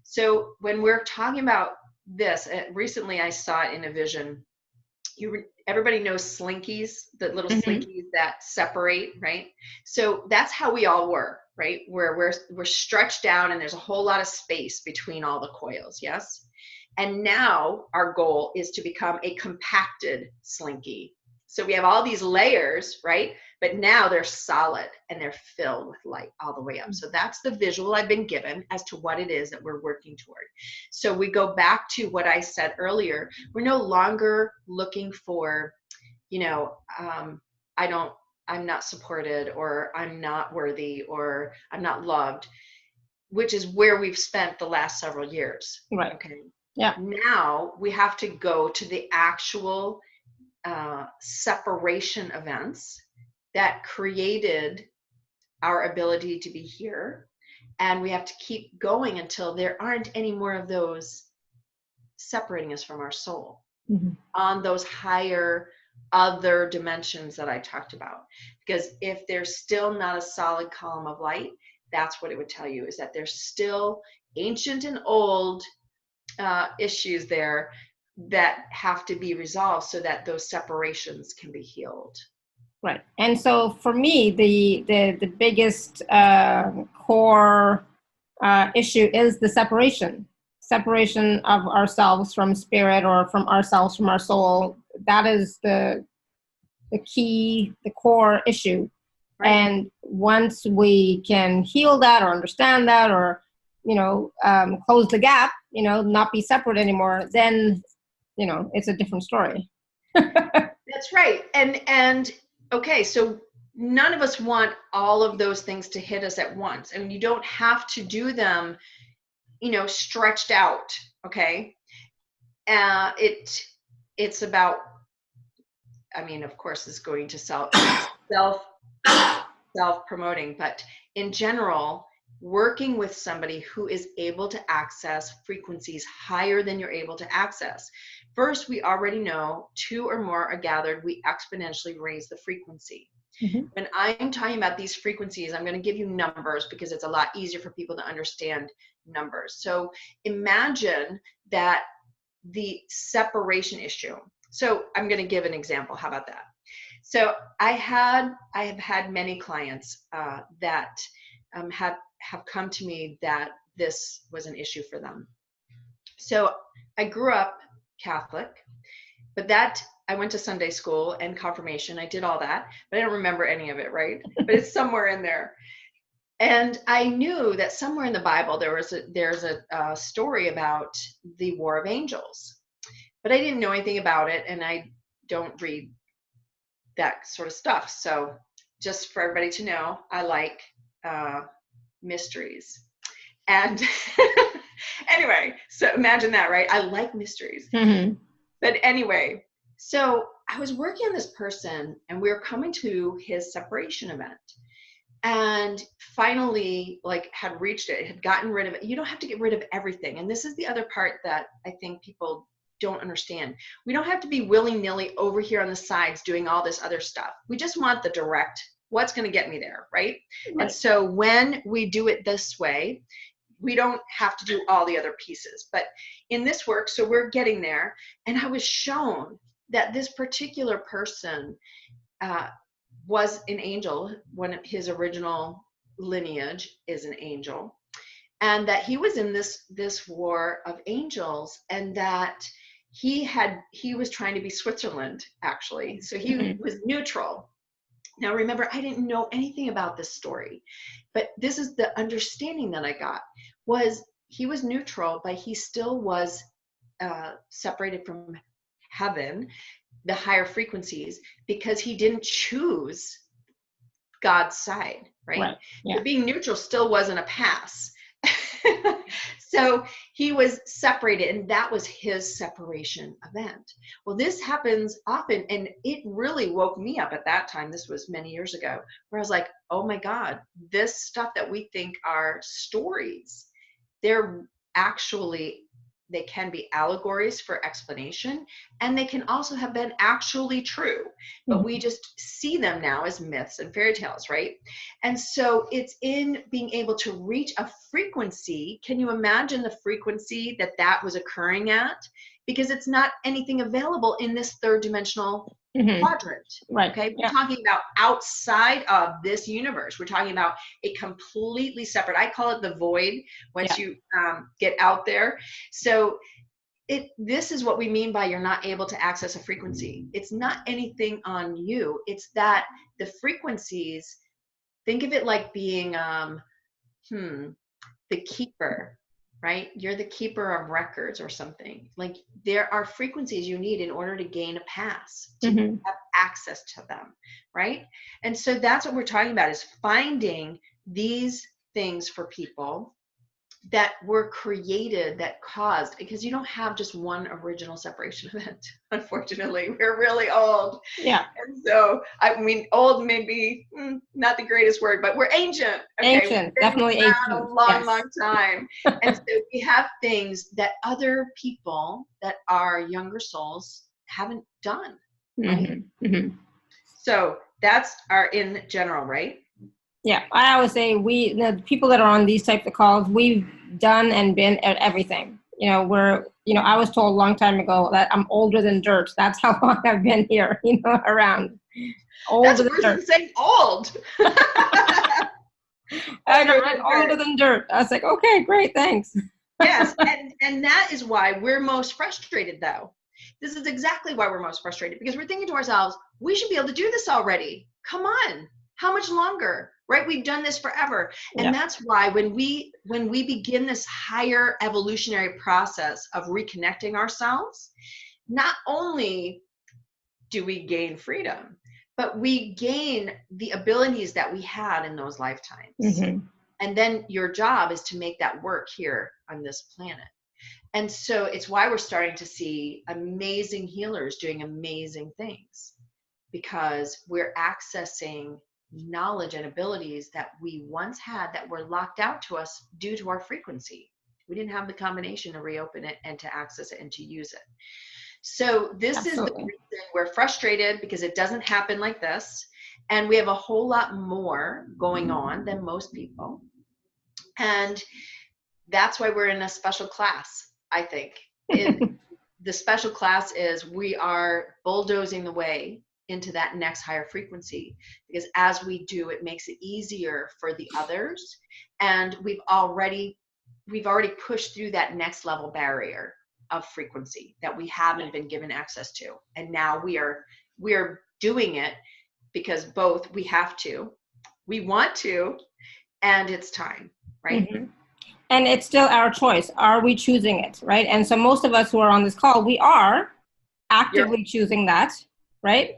So when we're talking about this, recently I saw it in a vision. Everybody knows slinkies, the little slinkies that separate, right? So that's how we all were, right? Where we're stretched down and there's a whole lot of space between all the coils, yes? And now our goal is to become a compacted slinky. So we have all these layers, right? But now they're solid and they're filled with light all the way up. So that's the visual I've been given as to what it is that we're working toward. So we go back to what I said earlier. We're no longer looking for, I'm not supported, or I'm not worthy, or I'm not loved, which is where we've spent the last several years. Right. Okay. Yeah. Now we have to go to the actual separation events that created our ability to be here. And we have to keep going until there aren't any more of those separating us from our soul on those higher other dimensions that I talked about. Because if there's still not a solid column of light, that's what it would tell you, is that there's still ancient and old issues there that have to be resolved so that those separations can be healed. Right. And so for me, the biggest core issue is the separation. separation of ourselves from spirit, or from ourselves from our soul. That is the key, the core issue. Right. And once we can heal that, or understand that, or close the gap, not be separate anymore, then it's a different story. That's right. And okay, so none of us want all of those things to hit us at once, and you don't have to do them stretched out. Okay. It's about, I mean, of course, it's going to self-promoting, but in general, working with somebody who is able to access frequencies higher than you're able to access. First, we already know 2 or more are gathered, we exponentially raise the frequency. Mm-hmm. When I'm talking about these frequencies, I'm going to give you numbers because it's a lot easier for people to understand numbers. So imagine that the separation issue. So I'm going to give an example. How about that? So I have had many clients that have come to me that this was an issue for them. So I grew up Catholic, but that I went to Sunday school and confirmation. I did all that, but I don't remember any of it, right? But it's somewhere in there. And I knew that somewhere in the Bible there's a story about the War of Angels, but I didn't know anything about it, and I don't read that sort of stuff. So just for everybody to know, I like mysteries. And anyway, so imagine that, right? I like mysteries. Mm-hmm. But anyway, so I was working on this person, and we were coming to his separation event. And finally, had reached it, had gotten rid of it. You don't have to get rid of everything. And this is the other part that I think people don't understand. We don't have to be willy-nilly over here on the sides doing all this other stuff. We just want the direct, what's going to get me there, right? And so when we do it this way, we don't have to do all the other pieces. But in this work, so we're getting there, and I was shown that this particular person was an angel. One of his original lineage is an angel, and that he was in this war of angels, and that he was trying to be Switzerland, actually. So he was neutral. Now remember, I didn't know anything about this story, but this is the understanding that I got, was he was neutral, but he still was separated from heaven, the higher frequencies, because he didn't choose God's side, right? Yeah. So being neutral still wasn't a pass. So he was separated, and that was his separation event. Well, this happens often, and it really woke me up at that time. This was many years ago, where I was like, oh my God, this stuff that we think are stories, they're actually, they can be allegories for explanation, and they can also have been actually true, but we just see them now as myths and fairy tales, right? And so it's in being able to reach a frequency. Can you imagine the frequency that was occurring at? Because it's not anything available in this third dimensional quadrant. Right. Okay. We're talking about outside of this universe. We're talking about a completely separate, I call it the void once you get out there. So this is what we mean by you're not able to access a frequency. It's not anything on you. It's that the frequencies, think of it like being the keeper, right? You're the keeper of records or something. Like, there are frequencies you need in order to gain a pass, to have access to them, right? And so that's what we're talking about, is finding these things for people that were created, that caused, because you don't have just one original separation event. Unfortunately, we're really old. Yeah. And so, I mean, old may be not the greatest word, but we're ancient. Okay? Ancient, definitely ancient. A long time. And so we have things that other people that are younger souls haven't done. Right? So that's our in general, right? Yeah, I always say the people that are on these types of calls, we've done and been at everything. I was told a long time ago that I'm older than dirt. That's how long I've been here, around. Older than dirt. Saying old. I know, right? Older than dirt. I was like, okay, great, thanks. Yes, and that is why we're most frustrated, though. This is exactly why we're most frustrated, because we're thinking to ourselves, we should be able to do this already. Come on, how much longer? Right? We've done this forever. Yeah. And that's why when we begin this higher evolutionary process of reconnecting ourselves, not only do we gain freedom, but we gain the abilities that we had in those lifetimes. Mm-hmm. And then your job is to make that work here on this planet. And so it's why we're starting to see amazing healers doing amazing things, because we're accessing knowledge and abilities that we once had that were locked out to us due to our frequency. We didn't have the combination to reopen it and to access it and to use it. So this is the reason we're frustrated, because it doesn't happen like this. And we have a whole lot more going on than most people. And that's why we're in a special class, I think. The special class is we are bulldozing the way into that next higher frequency, because as we do, it makes it easier for the others. And we've already pushed through that next level barrier of frequency that we haven't been given access to. And now we are doing it because both we have to, we want to, and it's time, right? Mm-hmm. And it's still our choice. Are we choosing it, right? And so most of us who are on this call, we are actively choosing that, right?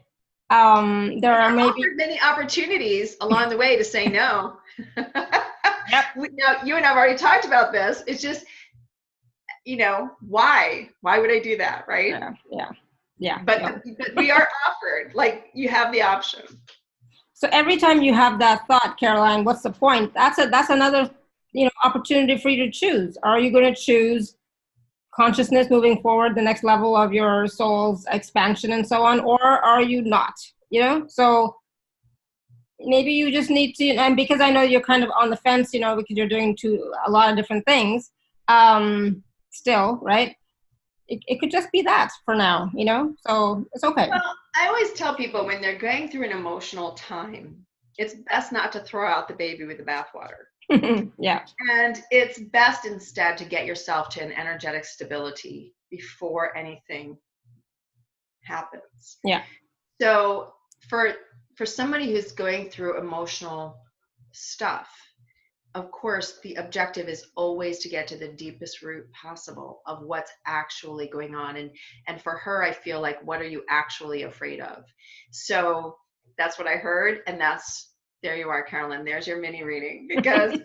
There are maybe many opportunities along the way to say no. Yep. Now, you and I've already talked about this. It's just, why would I do that, right? Yeah. But we are offered, like, you have the option. So every time you have that thought, Caroline, what's the point? That's another opportunity for you to choose. Are you going to choose consciousness moving forward, the next level of your soul's expansion and so on, or are you not? So maybe you just need to, and because I know you're kind of on the fence, because you're doing a lot of different things, still, right? It could just be that for now, so it's okay. Well, I always tell people when they're going through an emotional time, it's best not to throw out the baby with the bathwater. Yeah. And it's best instead to get yourself to an energetic stability before anything happens. Yeah. So for somebody who's going through emotional stuff, of course, the objective is always to get to the deepest root possible of what's actually going on. And for her, I feel like, what are you actually afraid of? So that's what I heard. And there you are, Carolyn. There's your mini reading. Because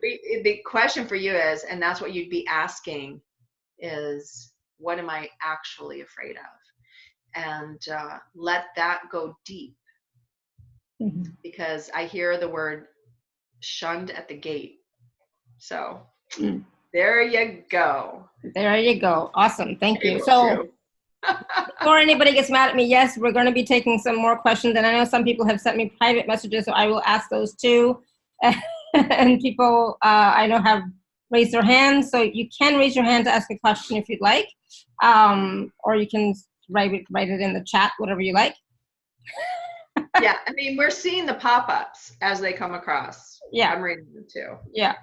the question for you is, and that's what you'd be asking, is what am I actually afraid of? And let that go deep. Mm-hmm. Because I hear the word shunned at the gate. So there you go. There you go. Awesome. Thank you. So before anybody gets mad at me, yes, we're going to be taking some more questions. And I know some people have sent me private messages, so I will ask those too. And people I know have raised their hands. So you can raise your hand to ask a question if you'd like. Or you can write it in the chat, whatever you like. Yeah, I mean, we're seeing the pop-ups as they come across. Yeah, I'm reading them too. Yeah,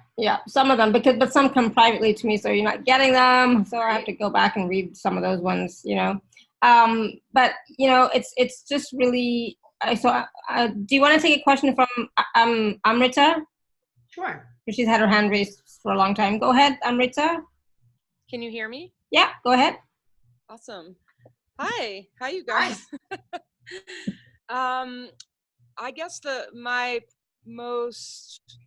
some of them, but some come privately to me, so you're not getting them. So I have to go back and read some of those ones, But it's just really. So, do you want to take a question from Amrita? Sure. She's had her hand raised for a long time. Go ahead, Amrita. Can you hear me? Yeah, go ahead. Awesome. Hi, you guys? I guess my most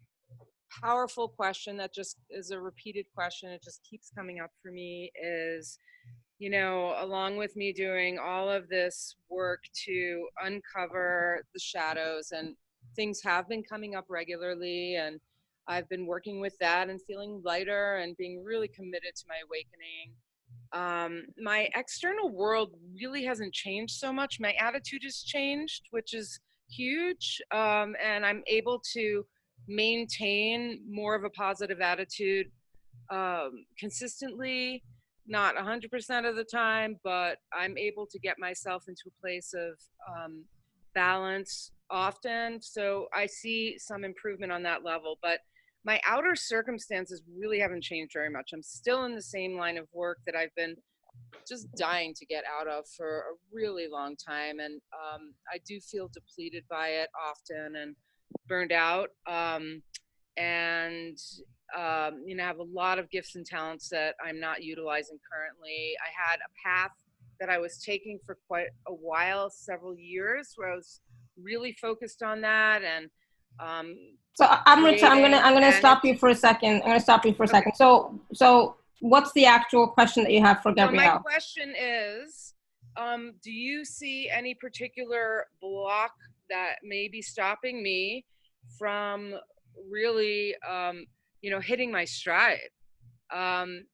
powerful question that just is a repeated question, it just keeps coming up for me, is, along with me doing all of this work to uncover the shadows, and things have been coming up regularly, and I've been working with that and feeling lighter and being really committed to my awakening. My external world really hasn't changed so much. My attitude has changed, which is huge. And I'm able to maintain more of a positive attitude consistently, not 100% of the time, but I'm able to get myself into a place of balance often. So I see some improvement on that level, but my outer circumstances really haven't changed very much. I'm still in the same line of work that I've been just dying to get out of for a really long time. And I do feel depleted by it often and burned out. And you know, I have a lot of gifts and talents that I'm not utilizing currently. I had a path that I was taking for quite a while, several years, where I was really focused on that. And so Rita, I'm gonna stop you for a second. I'm gonna stop you for a second. So what's the actual question that you have for Gabrielle? So my question is, do you see any particular block that may be stopping me from really, you know, hitting my stride?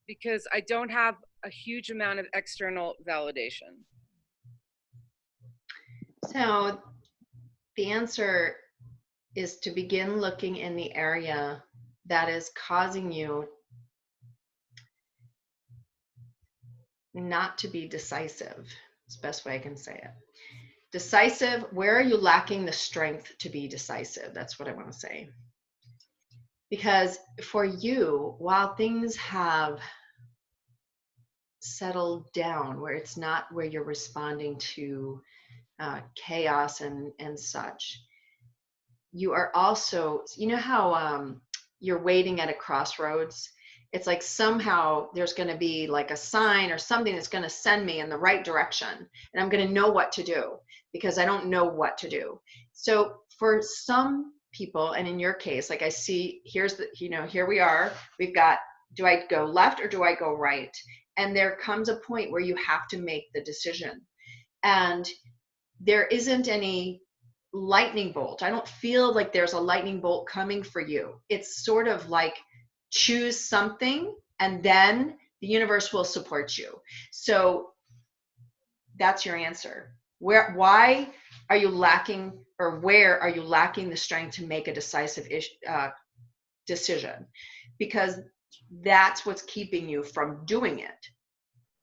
Because I don't have a huge amount of external validation. So the answer is to begin looking in the area that is causing you not to be decisive. It's the best way I can say it. Decisive, where are you lacking the strength to be decisive? That's what I want to say. Because for you, while things have settled down, where it's not where you're responding to chaos and such, you are also, you know how you're waiting at a crossroads? It's like somehow there's going to be like a sign or something that's going to send me in the right direction, and I'm going to know what to do because I don't know what to do. So for some people, and in your case, like I see, here's the, you know, here we are, we've got, do I go left or do I go right? And there comes a point where you have to make the decision, and there isn't any lightning bolt. I don't feel like there's a lightning bolt coming for you. It's sort of like choose something and then the universe will support you. So that's your answer. Why are you lacking, or where are you lacking the strength to make a decisive decision? Because that's what's keeping you from doing it.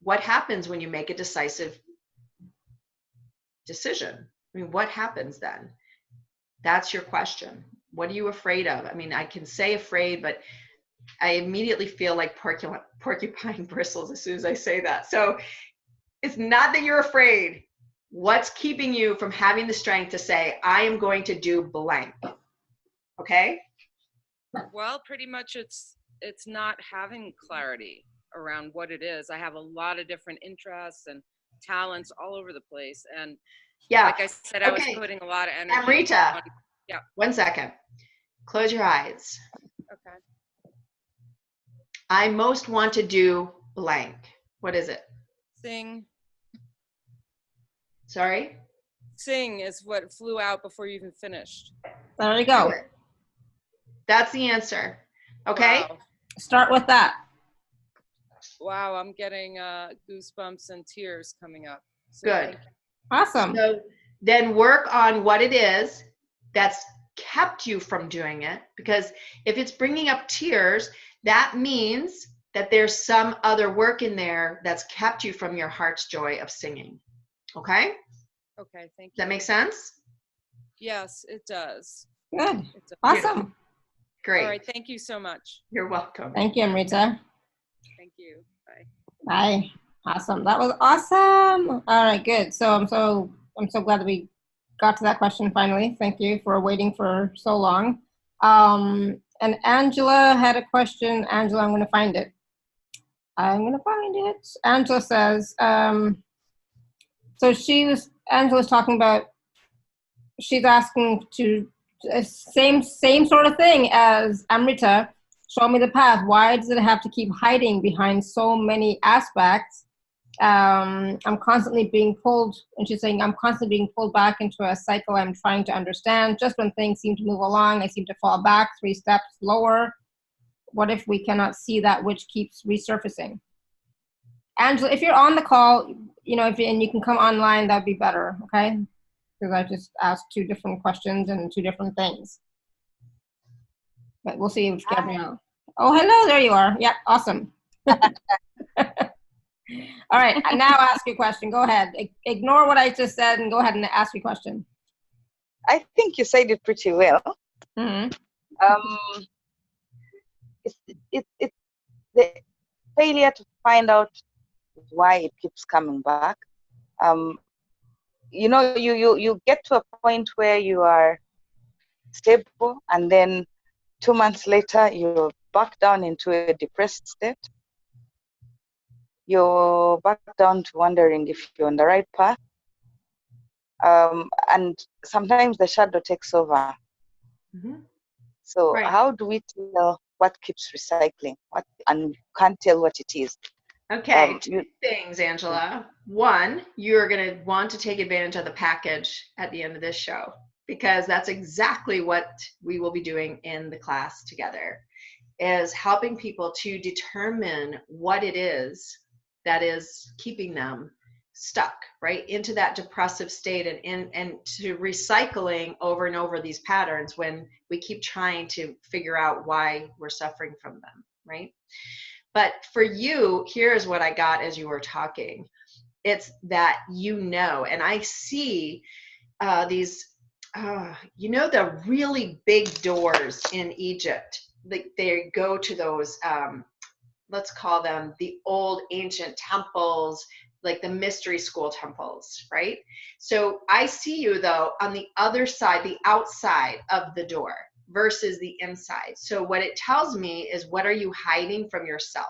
What happens when you make a decisive decision? I mean, what happens then? That's your question. What are you afraid of? I mean, I can say afraid, but I immediately feel like porcupine bristles as soon as I say that. So it's not that you're afraid. What's keeping you from having the strength to say, I am going to do blank? Okay? Well, pretty much it's not having clarity around what it is. I have a lot of different interests and talents all over the place. And yeah, like I said, I was putting a lot of energy. And Rita, yeah. 1 second. Close your eyes. Okay. I most want to do blank. What is it? Sing. Sorry? Sing is what flew out before you even finished. There you go. That's the answer. Okay? Wow. Start with that. Wow, I'm getting goosebumps and tears coming up. So good. Awesome. So then work on what it is that's kept you from doing it, because if it's bringing up tears, that means that there's some other work in there that's kept you from your heart's joy of singing. Okay? Okay, thank you. Does that make sense? Yes, it does. Good. Awesome. Great. All right, thank you so much. You're welcome. Thank you, Amrita. Thank you. Bye. Bye. Awesome. That was awesome. All right, good. So I'm so glad that we got to that question finally. Thank you for waiting for so long. And Angela had a question. Angela, I'm going to find it. Angela says, so Angela's talking about, she's asking to, same sort of thing as Amrita, show me the path. Why does it have to keep hiding behind so many aspects? I'm constantly being pulled, and she's saying, I'm constantly being pulled back into a cycle I'm trying to understand. Just when things seem to move along, I seem to fall back 3 steps lower. What if we cannot see that which keeps resurfacing? Angela, if you're on the call, you know, and you can come online, that'd be better, okay? Because I just asked 2 different questions and 2 different things. But we'll see if Gabrielle. Oh, hello, there you are. Yeah, awesome. All right, now ask your question. Go ahead. Ignore what I just said and go ahead and ask your question. I think you said it pretty well. Mm-hmm. it's the failure to find out why it keeps coming back. You get to a point where you are stable, and then 2 months later you're back down into a depressed state. You're back down to wondering if you're on the right path. And sometimes the shadow takes over. Mm-hmm. So Right. how do we tell what keeps recycling? And can't tell what it is. Okay, two things, Angela. One, you're going to want to take advantage of the package at the end of this show, because that's exactly what we will be doing in the class together, is helping people to determine what it is that is keeping them stuck, right, into that depressive state, and to recycling over and over these patterns when we keep trying to figure out why we're suffering from them, right? But for you, here's what I got as you were talking. It's that, and I see these, the really big doors in Egypt. They go to those, let's call them the old ancient temples, like the mystery school temples, right? So I see you, though, on the other side, the outside of the door versus the inside. So what it tells me is, what are you hiding from yourself?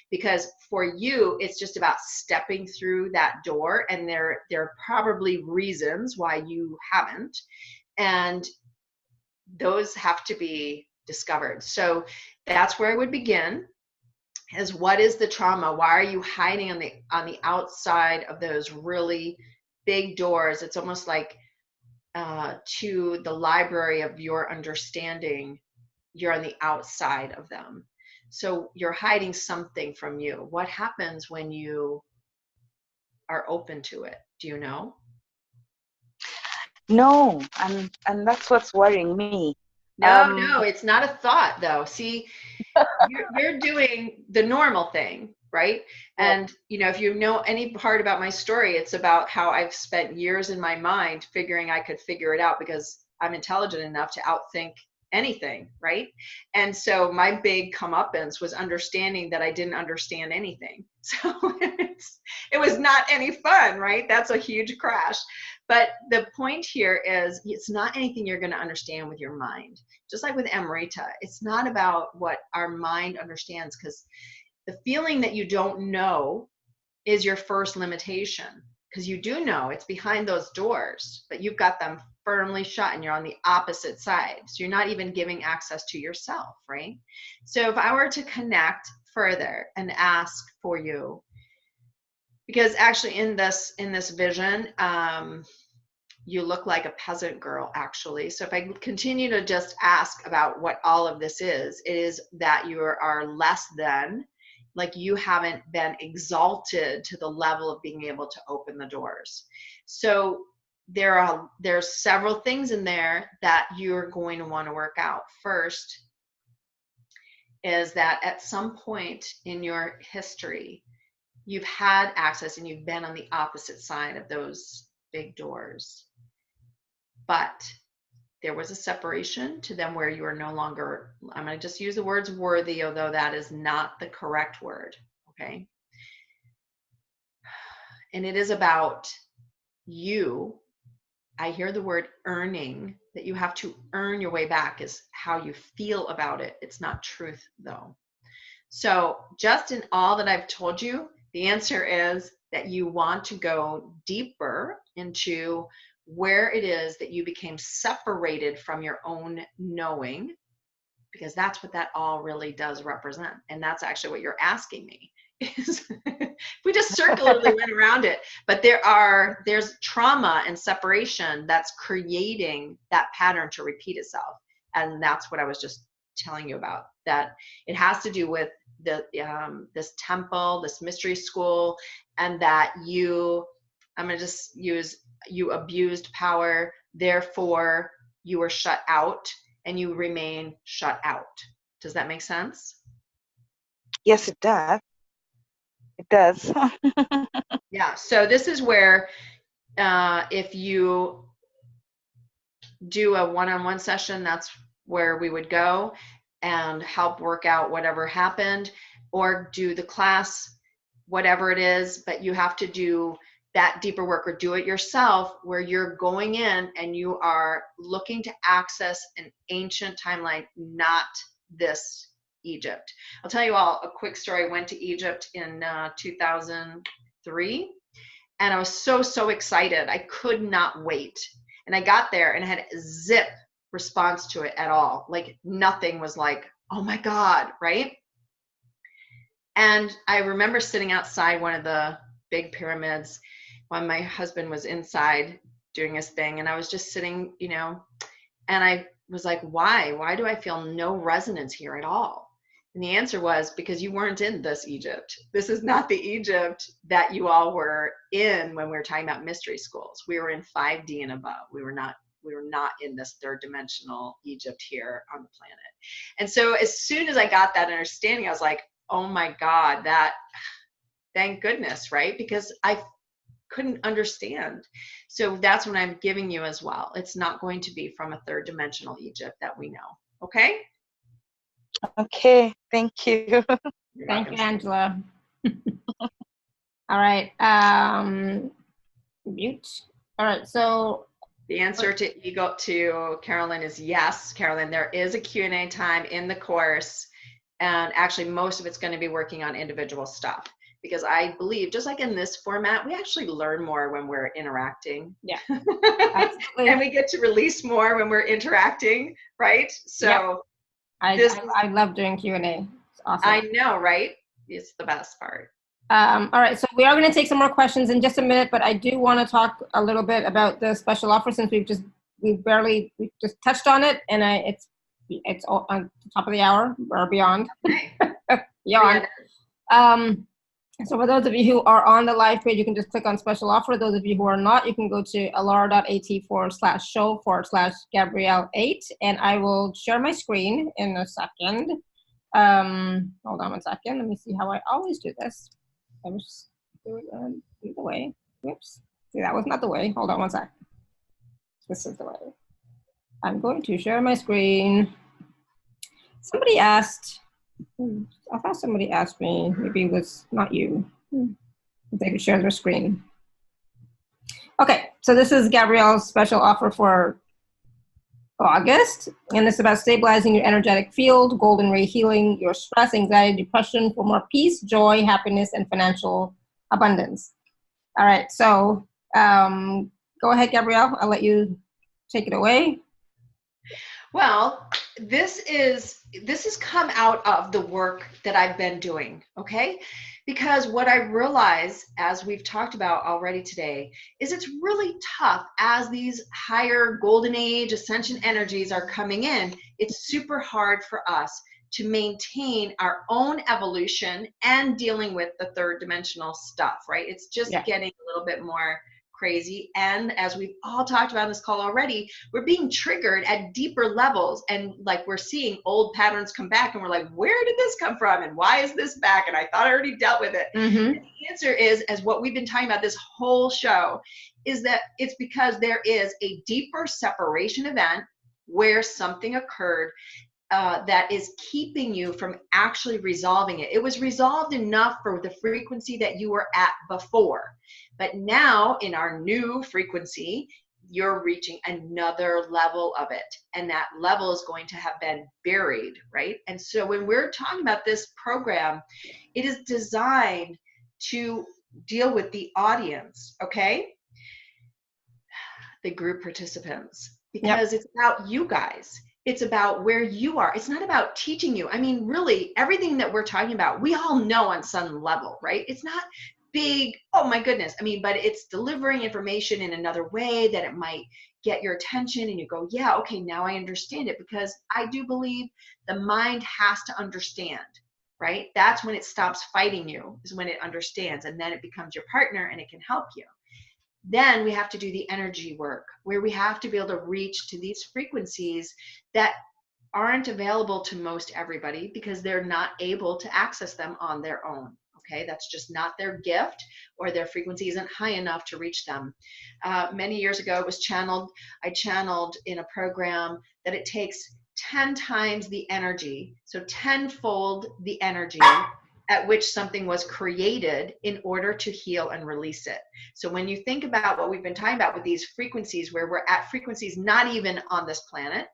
Because for you, it's just about stepping through that door, and there are probably reasons why you haven't, and those have to be discovered. So that's where I would begin, is what is the trauma? Why are you hiding on the outside of those really big doors? It's almost like to the library of your understanding, you're on the outside of them. So you're hiding something from you. What happens when you are open to it? Do you know? No, and that's what's worrying me. No, it's not a thought, though. See, you're doing the normal thing, right? And if you know any part about my story, it's about how I've spent years in my mind figuring I could figure it out, because I'm intelligent enough to outthink anything, right? And so my big comeuppance was understanding that I didn't understand anything. So it was not any fun, right? That's a huge crash. But the point here is, it's not anything you're going to understand with your mind. Just like with Amrita, it's not about what our mind understands, because the feeling that you don't know is your first limitation, because you do know it's behind those doors, but you've got them firmly shut and you're on the opposite side. So you're not even giving access to yourself, right? So if I were to connect further and ask for you, because actually in this vision, you look like a peasant girl, actually. So if I continue to just ask about what all of this is, it is that you are less than, like you haven't been exalted to the level of being able to open the doors. So there's several things in there that you're going to want to work out. First is that at some point in your history, you've had access and you've been on the opposite side of those big doors. But there was a separation to them where you are no longer, I'm going to just use the words worthy, although that is not the correct word, okay? And it is about you. I hear the word earning, that you have to earn your way back, is how you feel about it. It's not truth, though. So just in all that I've told you, the answer is that you want to go deeper into where it is that you became separated from your own knowing, because that's what that all really does represent. And that's actually what you're asking me, is we just circularly went around it. But there's trauma and separation that's creating that pattern to repeat itself. And that's what I was just telling you about, that it has to do with this temple, this mystery school, and that I'm going to just use, you abused power, therefore you were shut out and you remain shut out. Does that make sense? Yes, it does. It does. Yeah, so this is where if you do a one-on-one session, that's where we would go. and help work out whatever happened, or do the class, whatever it is, but you have to do that deeper work, or do it yourself, where you're going in and you are looking to access an ancient timeline, not this Egypt. I'll tell you all a quick story. I went to Egypt in 2003, and I was so excited. I could not wait. And I got there and I had zip response to it at all. Like nothing was like, oh my God, right? And I remember sitting outside one of the big pyramids when my husband was inside doing his thing, and I was just sitting, you know, and I was like, why do I feel no resonance here at all? And the answer was, because you weren't in this Egypt. This is not the Egypt that you all were in when we were talking about mystery schools. We were in 5D and above. We were not in this third dimensional Egypt here on the planet. And so as soon as I got that understanding, I was like, oh my God, thank goodness, right? Because I couldn't understand. So that's what I'm giving you as well. It's not going to be from a third dimensional Egypt that we know. Okay? Okay, thank you. Thank you, Angela. All right. Mute. All right. So the answer to Carolyn is yes. Carolyn, there is a Q&A time in the course. And actually, most of it's going to be working on individual stuff. Because I believe, just like in this format, we actually learn more when we're interacting. Yeah, absolutely. And we get to release more when we're interacting, right? So I love doing Q&A. It's awesome. I know, right? It's the best part. All right, so we are going to take some more questions in just a minute, but I do want to talk a little bit about the special offer, since we just touched on it, and it's all on the top of the hour or beyond. Okay. Beyond. So for those of you who are on the live page, you can just click on special offer. Those of you who are not, you can go to alara.at/show/Gabrielle8, and I will share my screen in a second. Hold on one second. Let me see how I always do this. I was doing it the way. Whoops. See, that was not the way. Hold on one sec. This is the way. I'm going to share my screen. Somebody asked, I thought somebody asked me, maybe it was not you, if they could share their screen. Okay, so this is Gabrielle's special offer for August, and it's about stabilizing your energetic field, golden ray healing your stress, anxiety, depression for more peace, joy, happiness, and financial abundance. All right, so go ahead, Gabrielle. I'll let you take it away. Well, this has come out of the work that I've been doing, okay? Because what I realize, as we've talked about already today, is it's really tough as these higher golden age ascension energies are coming in. It's super hard for us to maintain our own evolution and dealing with the third dimensional stuff, right? It's just getting a little bit more crazy. And as we've all talked about in this call already, we're being triggered at deeper levels, and like we're seeing old patterns come back, and we're like, where did this come from, and why is this back, and I thought I already dealt with it. And the answer is, as what we've been talking about this whole show, is that it's because there is a deeper separation event where something occurred that is keeping you from actually resolving it. It was resolved enough for the frequency that you were at before. But now in our new frequency, you're reaching another level of it. And that level is going to have been buried, right? And so when we're talking about this program, it is designed to deal with the audience, okay? The group participants, because it's about you guys. It's about where you are. It's not about teaching you. I mean, really, everything that we're talking about, we all know on some level, right? It's not big, oh my goodness. I mean, but it's delivering information in another way that it might get your attention, and you go, yeah, okay, now I understand it, because I do believe the mind has to understand, right? That's when it stops fighting you, is when it understands, and then it becomes your partner and it can help you. Then we have to do the energy work, where we have to be able to reach to these frequencies that aren't available to most everybody, because they're not able to access them on their own. Okay, that's just not their gift, or their frequency isn't high enough to reach them. Many years ago, it was channeled. I channeled in a program that it takes 10 times the energy, so tenfold the energy at which something was created in order to heal and release it. So when you think about what we've been talking about with these frequencies, where we're at frequencies not even on this planet,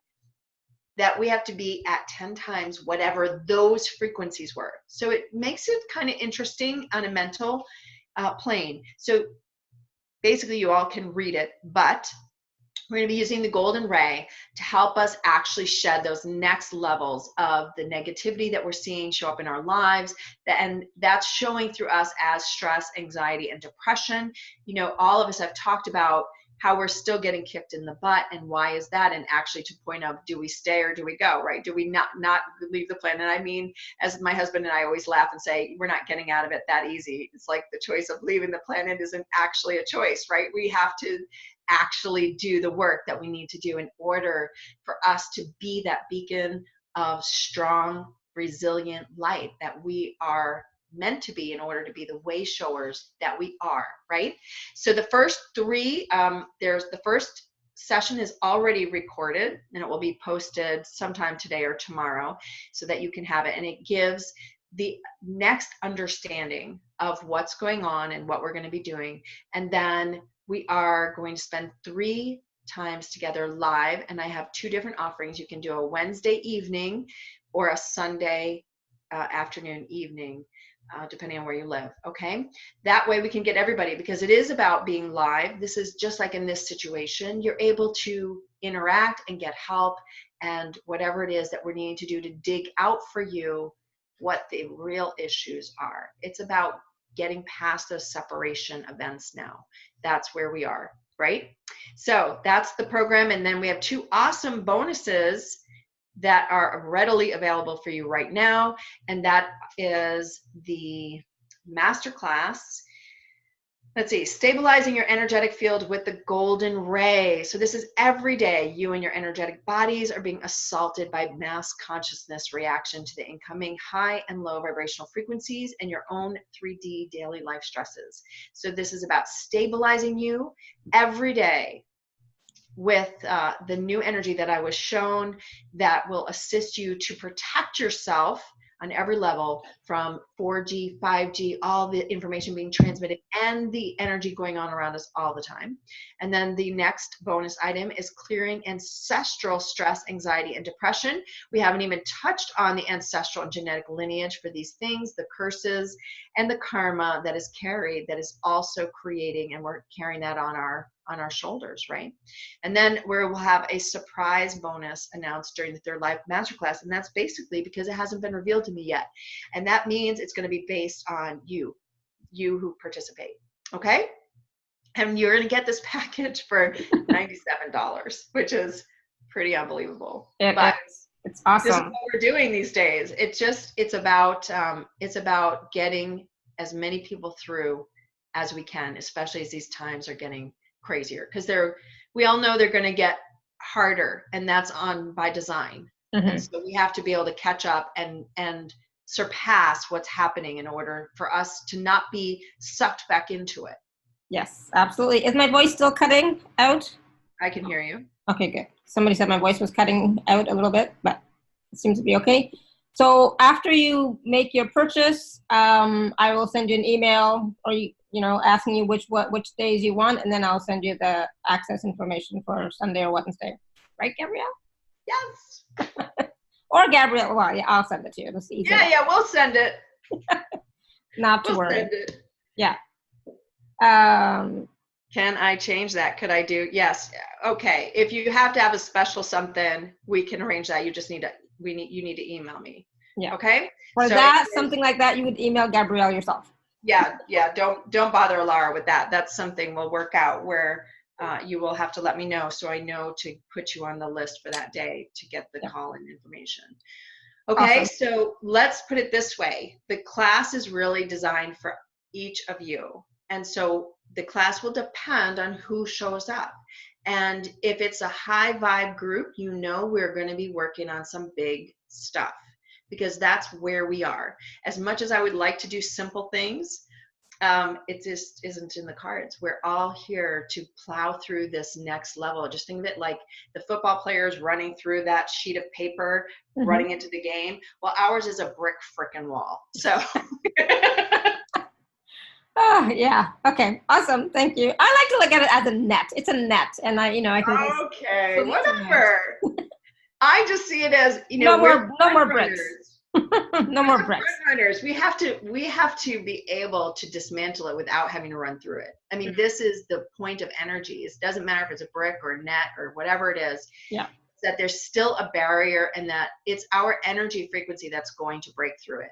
that we have to be at 10 times whatever those frequencies were. So it makes it kind of interesting on a mental plane. So basically you all can read it, but we're going to be using the golden ray to help us actually shed those next levels of the negativity that we're seeing show up in our lives. And that's showing through us as stress, anxiety, and depression. You know, all of us have talked about how we're still getting kicked in the butt, and why is that? And actually to point of, do we stay or do we go, right? Do we not leave the planet? I mean, as my husband and I always laugh and say, we're not getting out of it that easy. It's like the choice of leaving the planet isn't actually a choice, right? We have to actually do the work that we need to do in order for us to be that beacon of strong, resilient light that we are meant to be in order to be the way showers that we are, right? So the first three, the first session is already recorded, and it will be posted sometime today or tomorrow so that you can have it. And it gives the next understanding of what's going on and what we're going to be doing. And then we are going to spend 3 times together live. And I have 2 different offerings. You can do a Wednesday evening or a Sunday afternoon, evening, depending on where you live, okay? That way we can get everybody, because it is about being live. This is just like in this situation, you're able to interact and get help and whatever it is that we're needing to do to dig out for you what the real issues are. It's about getting past those separation events now. That's where we are, right? So that's the program. And then we have 2 awesome bonuses that are readily available for you right now. And that is the masterclass. Let's see, stabilizing your energetic field with the golden ray. So this is every day you and your energetic bodies are being assaulted by mass consciousness reaction to the incoming high and low vibrational frequencies and your own 3D daily life stresses. So this is about stabilizing you every day with the new energy that I was shown that will assist you to protect yourself on every level from 4G, 5G, all the information being transmitted and the energy going on around us all the time. And then the next bonus item is clearing ancestral stress, anxiety, and depression. We haven't even touched on the ancestral and genetic lineage for these things, the curses and the karma that is carried, that is also creating, and we're carrying that on our shoulders, right? And then we'll have a surprise bonus announced during the Third Life Masterclass, and that's basically because it hasn't been revealed to me yet. And that means it's going to be based on you who participate, okay? And you're going to get this package for $97, which is pretty unbelievable. It's awesome. This is what we're doing these days. It's about getting as many people through as we can, especially as these times are getting crazier, because we all know they're going to get harder, and that's on by design. Mm-hmm. And so we have to be able to catch up and surpass what's happening in order for us to not be sucked back into it. Yes, absolutely. Is my voice still cutting out? I can hear you. Okay, good. Somebody said my voice was cutting out a little bit, but it seems to be okay. So after you make your purchase, I will send you an email, or asking you which days you want, and then I'll send you the access information for Sunday or Wednesday. Right, Gabrielle? Yes. Or Gabrielle. Well, yeah, I'll send it to you. It's easy. Yeah, we'll send it. Not to worry. Send it. Yeah. Can I change that? Could I do? Yes. Okay. If you have to have a special something, we can arrange that. You just need to. You need to email me. Yeah. Okay. For that, something like that, you would email Gabrielle yourself. Yeah. Don't bother Laura with that. That's something we'll work out where you will have to let me know, so I know to put you on the list for that day to get the call-in information. Okay. Awesome. So let's put it this way. The class is really designed for each of you. And so the class will depend on who shows up. And if it's a high vibe group, we're going to be working on some big stuff, because that's where we are. As much as I would like to do simple things, it just isn't in the cards. We're all here to plow through this next level. Just think of it like the football players running through that sheet of paper, running into the game. Well, ours is a brick frickin' wall. So. Oh, yeah. Okay. Awesome. Thank you. I like to look at it as a net. It's a net. And I can. Okay. Whatever. I just see it as, no more bricks. No more bricks. Runners. We have to be able to dismantle it without having to run through it. I mean, this is the point of energy. It doesn't matter if it's a brick or a net or whatever it is. Yeah. That there's still a barrier, and that it's our energy frequency that's going to break through it.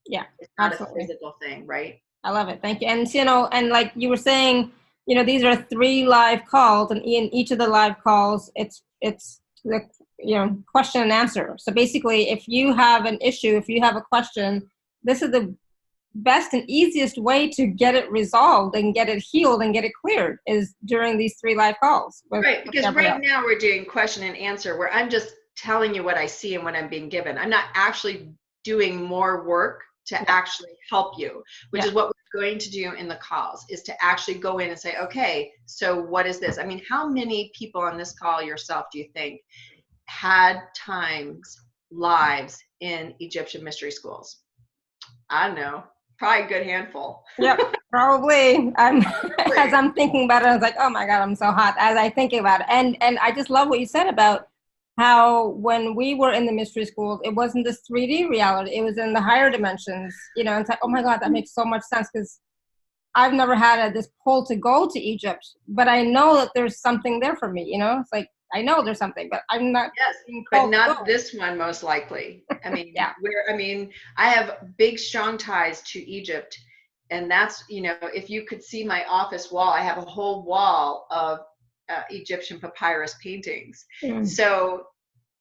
Yeah. It's not absolutely. a physical thing, right? I love it. Thank you. And and like you were saying, these are 3 live calls, and in each of the live calls, it's the question and answer. So basically, if you have an issue, if you have a question, this is the best and easiest way to get it resolved and get it healed and get it cleared is during these 3 live calls. Right, because right now we're doing question and answer, where I'm just telling you what I see and what I'm being given. I'm not actually doing more work to actually help you, which is what we're going to do in the calls, is to actually go in and say, okay, so what is this? I mean, how many people on this call yourself do you think had lives in Egyptian mystery schools? I don't know, probably a good handful. Yep, probably. As I'm thinking about it, I was like, oh my God, I'm so hot as I think about it. And I just love what you said about how when we were in the mystery schools, it wasn't this 3D reality. It was in the higher dimensions, and it's like, oh my God, that makes so much sense, because I've never had this pull to go to Egypt, but I know that there's something there for me, It's like, I know there's something, but I'm not. Yes, but not this one, most likely. I mean, I have big, strong ties to Egypt. And that's, if you could see my office wall, I have a whole wall of Egyptian papyrus paintings. So,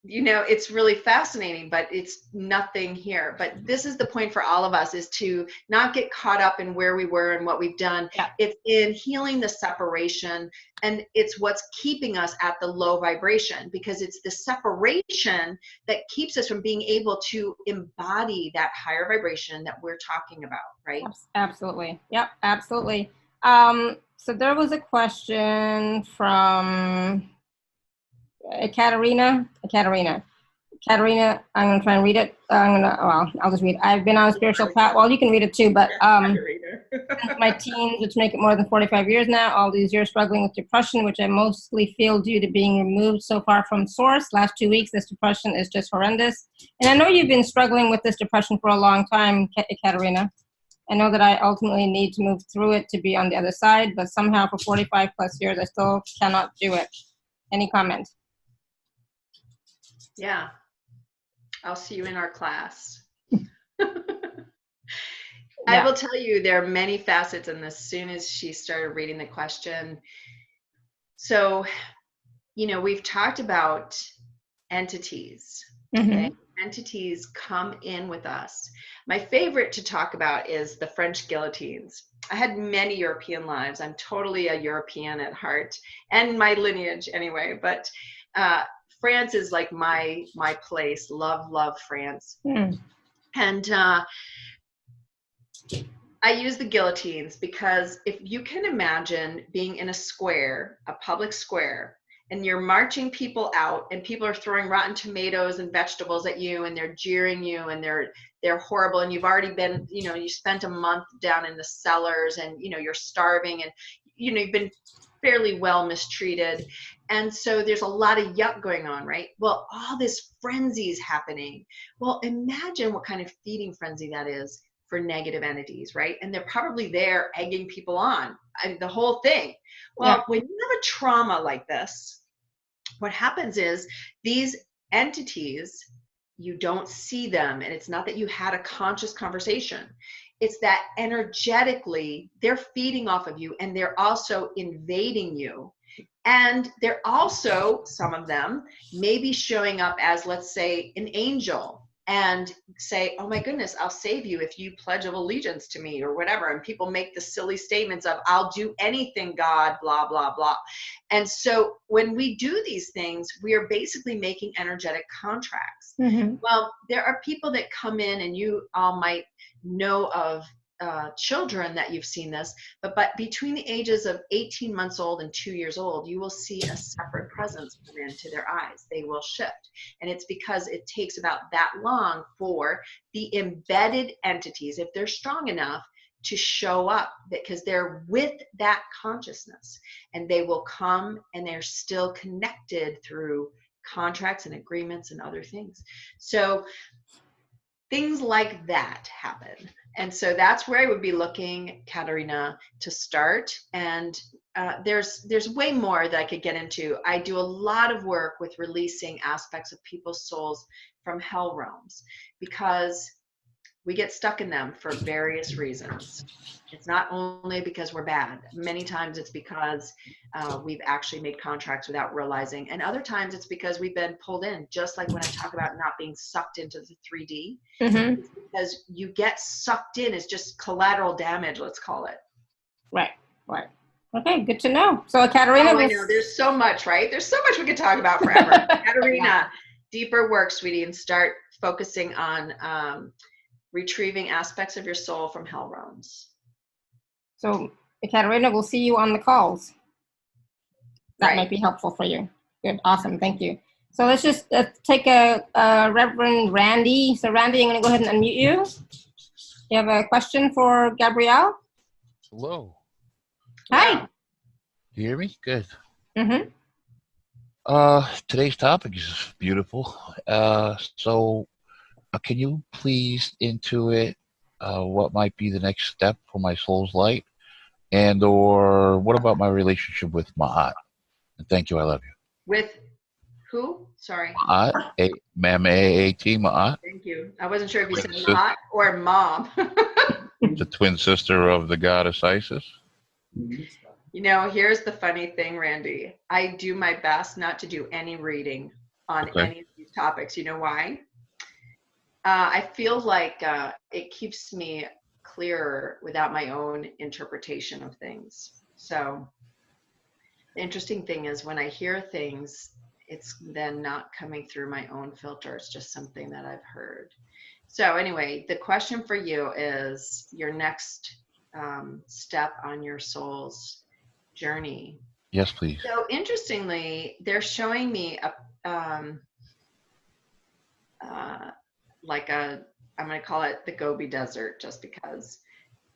it's really fascinating, but it's nothing here. But this is the point for all of us, is to not get caught up in where we were and what we've done. Yeah. It's in healing the separation, and it's what's keeping us at the low vibration, because it's the separation that keeps us from being able to embody that higher vibration that we're talking about, right? Absolutely. Yep, absolutely. So there was a question from Katerina, I'm going to try and read it. I'll just read. I've been on a spiritual path. Well, you can read it too, but since my teens, which make it more than 45 years now, all these years struggling with depression, which I mostly feel due to being removed so far from source. Last 2 weeks, this depression is just horrendous. And I know you've been struggling with this depression for a long time, Katerina. I know that I ultimately need to move through it to be on the other side, but somehow for 45 plus years, I still cannot do it. Any comment? Yeah. I'll see you in our class. I will tell you, there are many facets, and as soon as she started reading the question, so, we've talked about entities. Okay? Entities come in with us. My favorite to talk about is the French guillotines. I had many European lives. I'm totally a European at heart, and my lineage anyway, but France is like my place. Love France. And I use the guillotines because if you can imagine being in a square, a public square, and you're marching people out, and people are throwing rotten tomatoes and vegetables at you, and they're jeering you, and they're horrible, and you've already been, you spent a month down in the cellars, and you're starving, and you've been fairly well mistreated, and so there's a lot of yuck going on, right? Well, all this frenzy is happening. Well, imagine what kind of feeding frenzy that is for negative entities, right? And they're probably there egging people on, the whole thing. Well, when you have a trauma like this, what happens is these entities, you don't see them, and it's not that you had a conscious conversation. It's that energetically they're feeding off of you, and they're also invading you. And they're also, some of them, maybe showing up as, let's say, an angel, and say, oh my goodness, I'll save you if you pledge of allegiance to me, or whatever. And people make the silly statements of, I'll do anything, God, blah, blah, blah. And so when we do these things, we are basically making energetic contracts. Well, there are people that come in, and you all might know of children that you've seen this, but between the ages of 18 months old and 2 years old, you will see a separate presence come into their eyes. They will shift. And it's because it takes about that long for the embedded entities, if they're strong enough, to show up, because they're with that consciousness, and they will come, and they're still connected through contracts and agreements and other things. So things like that happen. And so that's where I would be looking, Katerina, to start. And there's way more that I could get into. I do a lot of work with releasing aspects of people's souls from hell realms, because we get stuck in them for various reasons. It's not only because we're bad. Many times it's because we've actually made contracts without realizing. And other times it's because we've been pulled in, just like when I talk about not being sucked into the 3D. Mm-hmm. It's because you get sucked in. It's just collateral damage, let's call it. Right. Okay, good to know. So Katerina, I know, there's so much, right? There's so much we could talk about forever. Katerina, deeper work, sweetie, and start focusing on retrieving aspects of your soul from hell realms. So Katerina, we'll see you on the calls. That Right. might be helpful for you. Good, awesome, thank you. So let's just take a Reverend Randy. So Randy, I'm going to go ahead and unmute you. You have a question for Gabrielle? Hello. Hi. Do you hear me? Good. Mm-hmm. Today's topic is beautiful. So can you please intuit what might be the next step for my soul's light? And or what about my relationship with Ma'at? And thank you, I love you. With who? Sorry. Ma'at, M-A-A-T, Ma'at. Thank you. I wasn't sure if you said Twin not or mom. The twin sister of the goddess Isis. You know, here's the funny thing, Randy. I do my best not to do any reading on any of these topics. You know why? I feel like it keeps me clearer without my own interpretation of things. So the interesting thing is when I hear things, it's then not coming through my own filter. It's just something that I've heard. So anyway, the question for you is your next step on your soul's journey. Yes, please. So interestingly, they're showing me I'm going to call it the Gobi Desert, just because,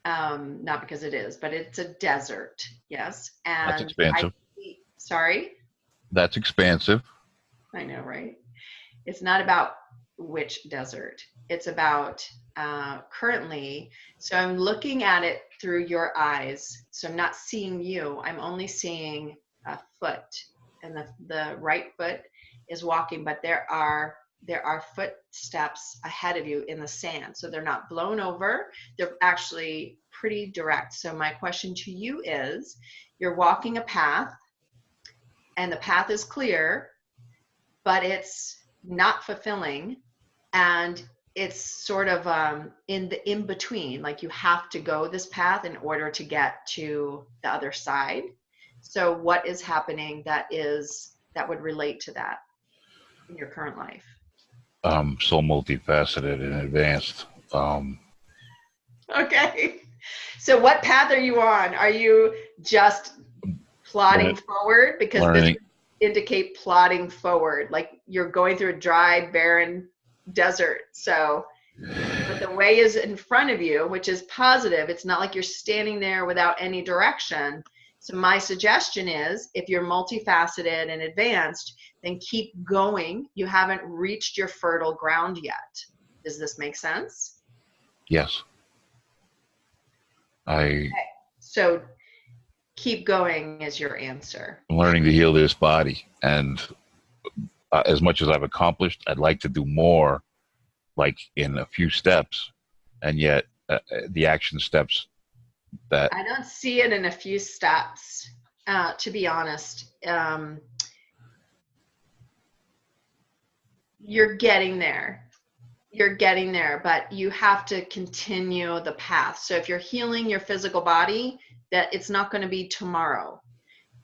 not because it is, but it's a desert. Yes. And That's expansive. Sorry? That's expansive. I know, right? It's not about which desert. It's about currently. So I'm looking at it through your eyes. So I'm not seeing you. I'm only seeing a foot, and the right foot is walking, but there are footsteps ahead of you in the sand. So they're not blown over. They're actually pretty direct. So my question to you is, you're walking a path, and the path is clear, but it's not fulfilling, and it's sort of in between, like you have to go this path in order to get to the other side. So what is happening that would relate to that in your current life? So multifaceted and advanced. Okay. So what path are you on? Are you just plodding forward? Because this would indicate plodding forward, like you're going through a dry, barren desert. So, but the way is in front of you, which is positive. It's not like you're standing there without any direction. So my suggestion is, if you're multifaceted and advanced, then keep going. You haven't reached your fertile ground yet. Does this make sense? Yes. Okay. So keep going is your answer. I'm learning to heal this body, and as much as I've accomplished, I'd like to do more, like in a few steps, and yet the action steps that I don't see it in a few steps, to be honest. You're getting there. You're getting there, but you have to continue the path. So if you're healing your physical body, that it's not going to be tomorrow.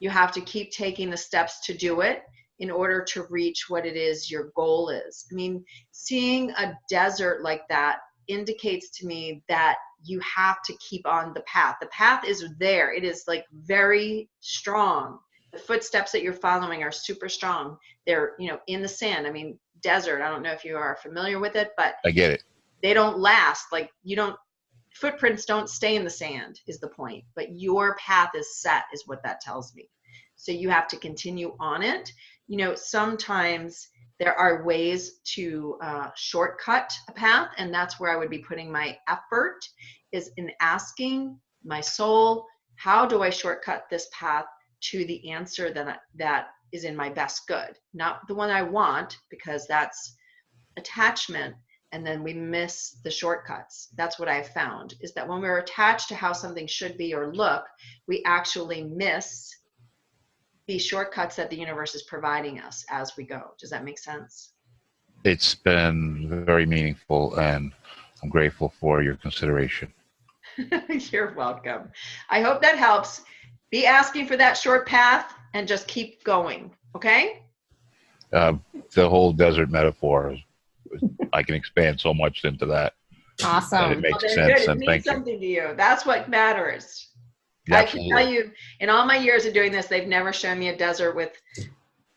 You have to keep taking the steps to do it in order to reach what it is your goal is. I mean, seeing a desert like that indicates to me that you have to keep on the path. The path is there. It is like very strong. The footsteps that you're following are super strong. They're, you know, in the sand. I mean, desert, I don't know if you are familiar with it, but I get it. they don't last. Like, you don't, footprints don't stay in the sand is the point, but your path is set is what that tells me. So you have to continue on it. You know, sometimes there are ways to shortcut a path, and that's where I would be putting my effort, is in asking my soul, how do I shortcut this path to the answer that is in my best good? Not the one I want, because that's attachment, and then we miss the shortcuts. That's what I've found, is that when we're attached to how something should be or look, we actually miss the shortcuts that the universe is providing us as we go. Does that make sense? It's been very meaningful, and I'm grateful for your consideration. You're welcome. I hope that helps. Be asking for that short path and just keep going, okay? The whole desert metaphor, I can expand so much into that. Awesome. That it makes Well, sense, good. It and means thank you. something to you. That's what matters. Yeah, I can tell absolutely. you, in all my years of doing this, they've never shown me a desert with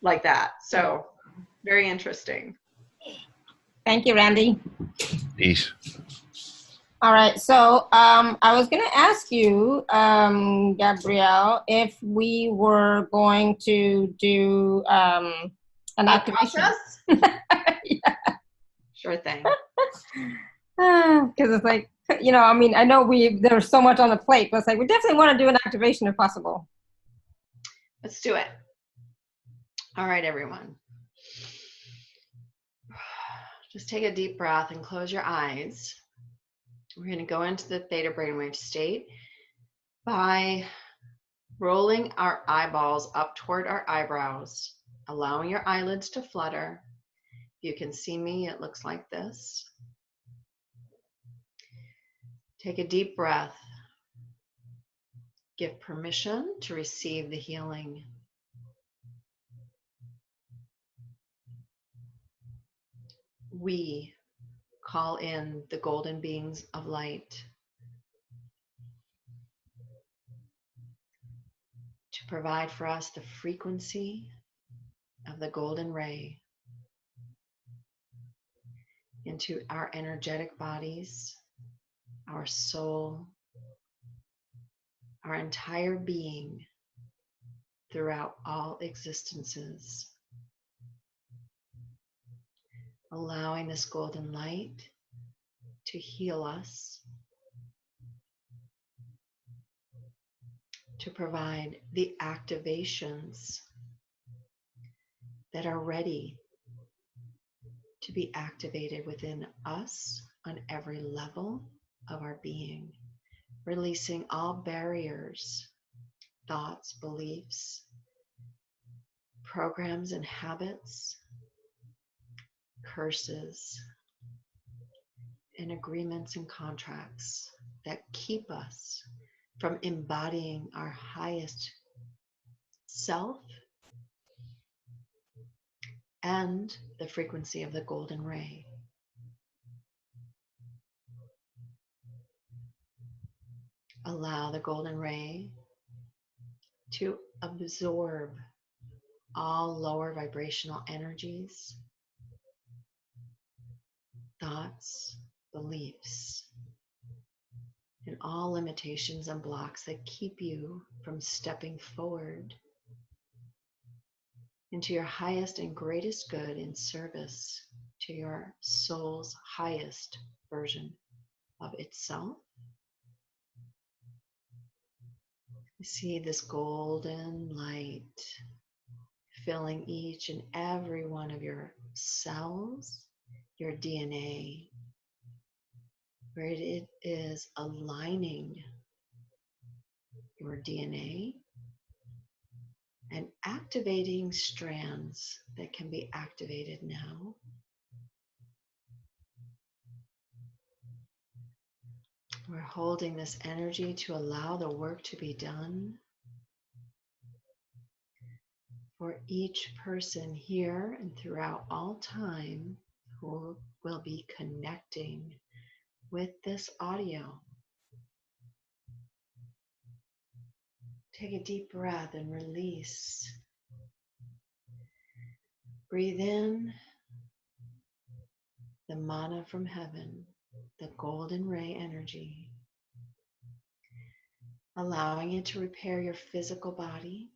like that. So very interesting. Thank you, Randy. Peace. All right. So I was going to ask you, Gabrielle, if we were going to do an activation. Process? Sure thing. Because it's like, you know, I mean, I know there's so much on the plate, but it's like we definitely want to do an activation if possible. Let's do it. All right, everyone. Just take a deep breath and close your eyes. We're going to go into the theta brainwave state by rolling our eyeballs up toward our eyebrows, allowing your eyelids to flutter. If you can see me, it looks like this. Take a deep breath. Give permission to receive the healing. We call in the golden beings of light to provide for us the frequency of the golden ray into our energetic bodies, our soul, our entire being throughout all existences. Allowing this golden light to heal us, to provide the activations that are ready to be activated within us on every level of our being, releasing all barriers, thoughts, beliefs, programs and habits, curses, and agreements and contracts that keep us from embodying our highest self and the frequency of the golden ray. Allow the golden ray to absorb all lower vibrational energies, thoughts, beliefs, and all limitations and blocks that keep you from stepping forward into your highest and greatest good in service to your soul's highest version of itself. You see this golden light filling each and every one of your cells, your DNA, where it is aligning your DNA and activating strands that can be activated now. We're holding this energy to allow the work to be done for each person here and throughout all time who will be connecting with this audio. Take a deep breath and release. Breathe in the manna from heaven, the golden ray energy, allowing it to repair your physical body,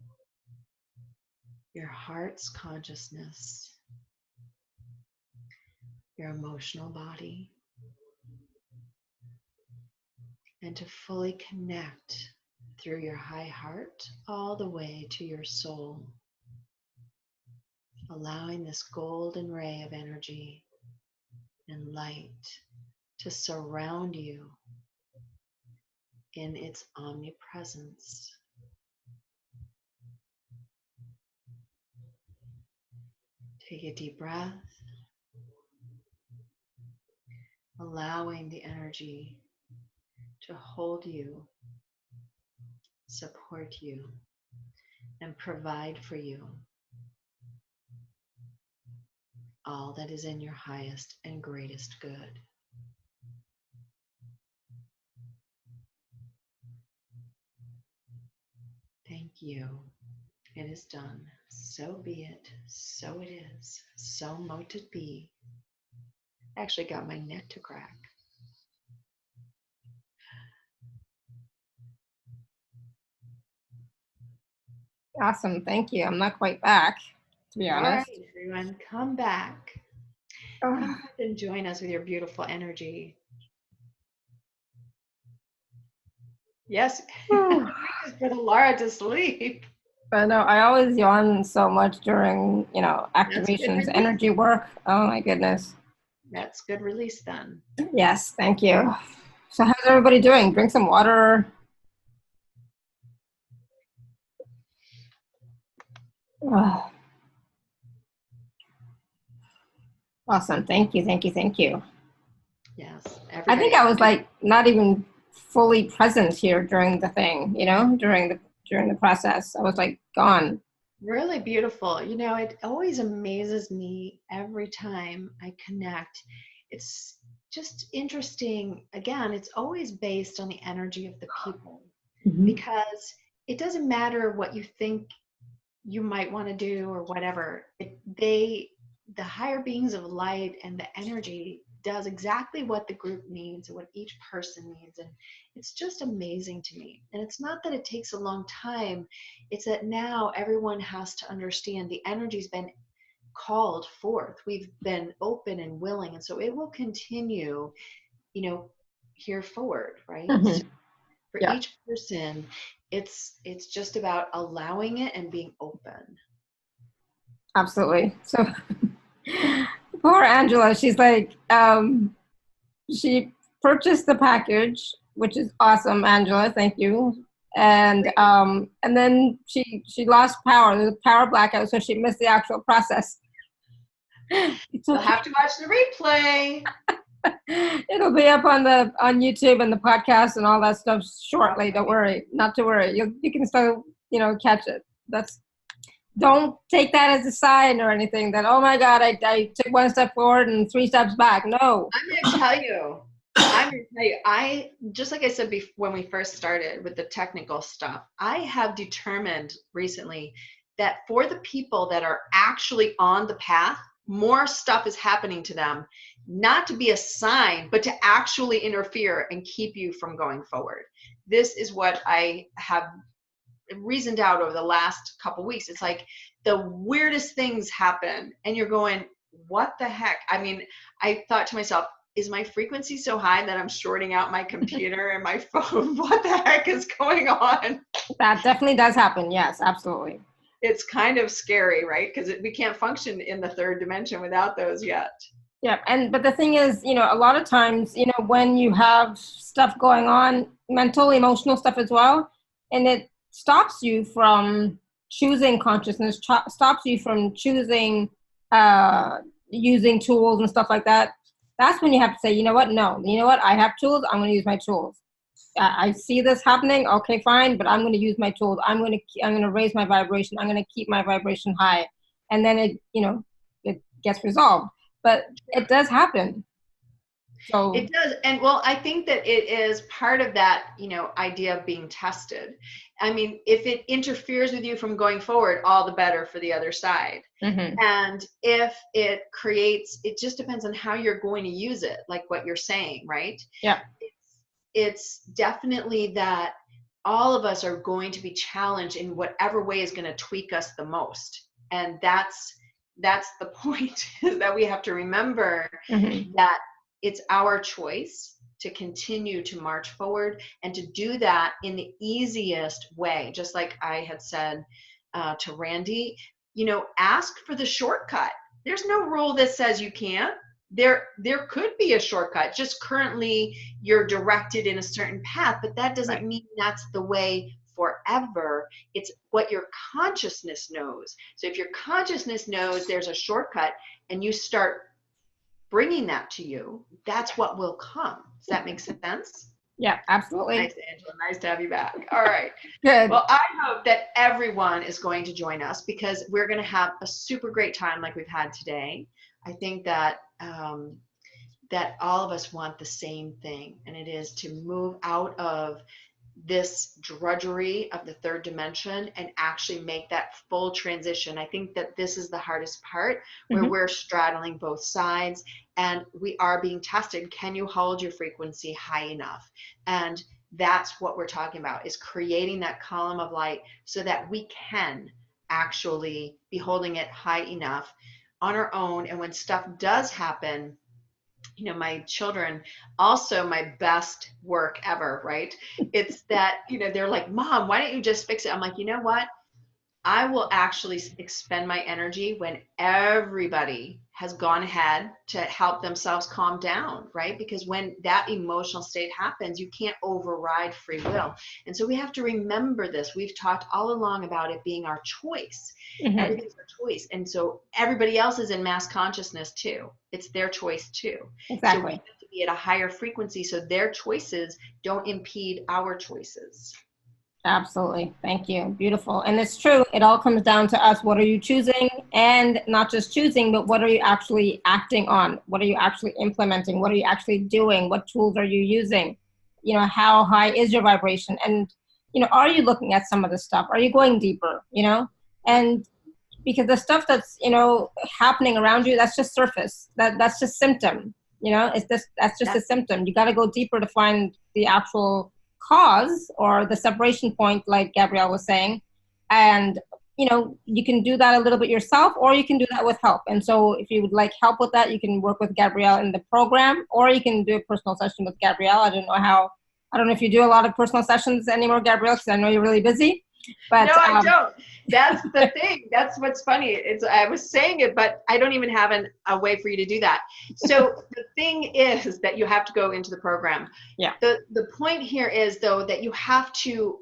your heart's consciousness, your emotional body, and to fully connect through your high heart all the way to your soul, allowing this golden ray of energy and light to surround you in its omnipresence. Take a deep breath, allowing the energy to hold you, support you, and provide for you all that is in your highest and greatest good. Thank you. It is done. So be it. So it is. So mote it be. Actually got my neck to crack. Awesome. Thank you. I'm not quite back, to be All honest. right, everyone, come back. Come back and join us with your beautiful energy. Yes, just put Laura to sleep. I know I always yawn so much during, That's good activations, release. energy work. Oh my goodness. That's good release then. Yes, thank you. So how's everybody doing? Drink some water. Oh, awesome. Thank you, thank you, thank you. Yes. I think I was like not even fully present here during the thing, during the process. I was like gone. Really beautiful. You know, it always amazes me every time I connect. It's just interesting. Again, it's always based on the energy of the people, because it doesn't matter what you think you might want to do or whatever. The higher beings of light and the energy does exactly what the group needs and what each person needs. And it's just amazing to me. And it's not that it takes a long time. It's that now everyone has to understand the energy's been called forth. We've been open and willing. And so it will continue, here forward, right? So for each person, it's just about allowing it and being open. Absolutely. So poor Angela, she's like, she purchased the package, which is awesome, Angela. Thank you. And then she lost power. There was a power blackout, so she missed the actual process. You'll have to watch the replay. It'll be up on YouTube and the podcast and all that stuff shortly. Okay. Don't worry, not to worry. You can still catch it. Don't take that as a sign or anything that, oh my God, I took one step forward and 3 steps back. No. I'm going to tell you, I just like I said before, when we first started with the technical stuff, I have determined recently that for the people that are actually on the path, more stuff is happening to them, not to be a sign, but to actually interfere and keep you from going forward. This is what I have reasoned out over the last couple weeks. It's like the weirdest things happen and you're going, what the heck? I mean, I thought to myself, is my frequency so high that I'm shorting out my computer and my phone? What the heck is going on? That definitely does happen. Yes, absolutely. It's kind of scary, right? Because we can't function in the 3rd dimension without those yet. Yeah, but the thing is, a lot of times, when you have stuff going on, mental, emotional stuff as well, and it stops you from choosing consciousness, stops you from choosing using tools and stuff like that. That's when you have to say, you know what? No, you know what? I have tools. I'm going to use my tools. I see this happening. Okay, fine, but I'm going to use my tools. I'm going to raise my vibration. I'm going to keep my vibration high, and then it gets resolved. But it does happen. So It does. And well, I think that it is part of that, idea of being tested. I mean, if it interferes with you from going forward, all the better for the other side. mhm. And if it creates, it just depends on how you're going to use it, like what you're saying, right? Yeah. It's definitely that all of us are going to be challenged in whatever way is going to tweak us the most. And that's the point, is that we have to remember Mhm. that it's our choice to continue to march forward and to do that in the easiest way. Just like I had said to Randy, ask for the shortcut. There's no rule that says you can't. There could be a shortcut. Just currently you're directed in a certain path, but that doesn't mean that's the way forever. It's what your consciousness knows. So if your consciousness knows there's a shortcut and you start bringing that to you, that's what will come. Does that make sense? Yeah, absolutely. Nice, Angela. Nice to have you back. All right. Good. Well, I hope that everyone is going to join us, because we're going to have a super great time like we've had today. I think that that all of us want the same thing, and it is to move out of this drudgery of the third dimension and actually make that full transition. I think that this is the hardest part, where Mhm. we're straddling both sides and we are being tested. Can you hold your frequency high enough? And that's what we're talking about, is creating that column of light so that we can actually be holding it high enough on our own. And when stuff does happen, my children, also my best work ever, right? It's that, they're like, Mom, why don't you just fix it? I'm like, you know what? I will actually expend my energy when everybody has gone ahead to help themselves calm down, right? Because when that emotional state happens, you can't override free will. And so we have to remember this. We've talked all along about it being our choice. Mhm. Everything's our choice. And so everybody else is in mass consciousness too. It's their choice too. So we Exactly. have to be at a higher frequency so their choices don't impede our choices. Absolutely. Thank you. Beautiful. And it's true. It all comes down to us. What are you choosing? And not just choosing, but what are you actually acting on? What are you actually implementing? What are you actually doing? What tools are you using? How high is your vibration? And, are you looking at some of the stuff? Are you going deeper? And because the stuff that's, happening around you, that's just surface. That's just symptom. That's just a symptom. You got to go deeper to find the actual cause or the separation point, like Gabrielle was saying. And you can do that a little bit yourself, or you can do that with help. And so if you would like help with that, you can work with Gabrielle in the program, or you can do a personal session with Gabrielle. I don't know if you do a lot of personal sessions anymore, Gabrielle, because I know you're really busy. But no, I don't. That's the thing. That's what's funny. I was saying it, but I don't even have a way for you to do that. So the thing is that you have to go into the program. Yeah. The point here is, though, that you have to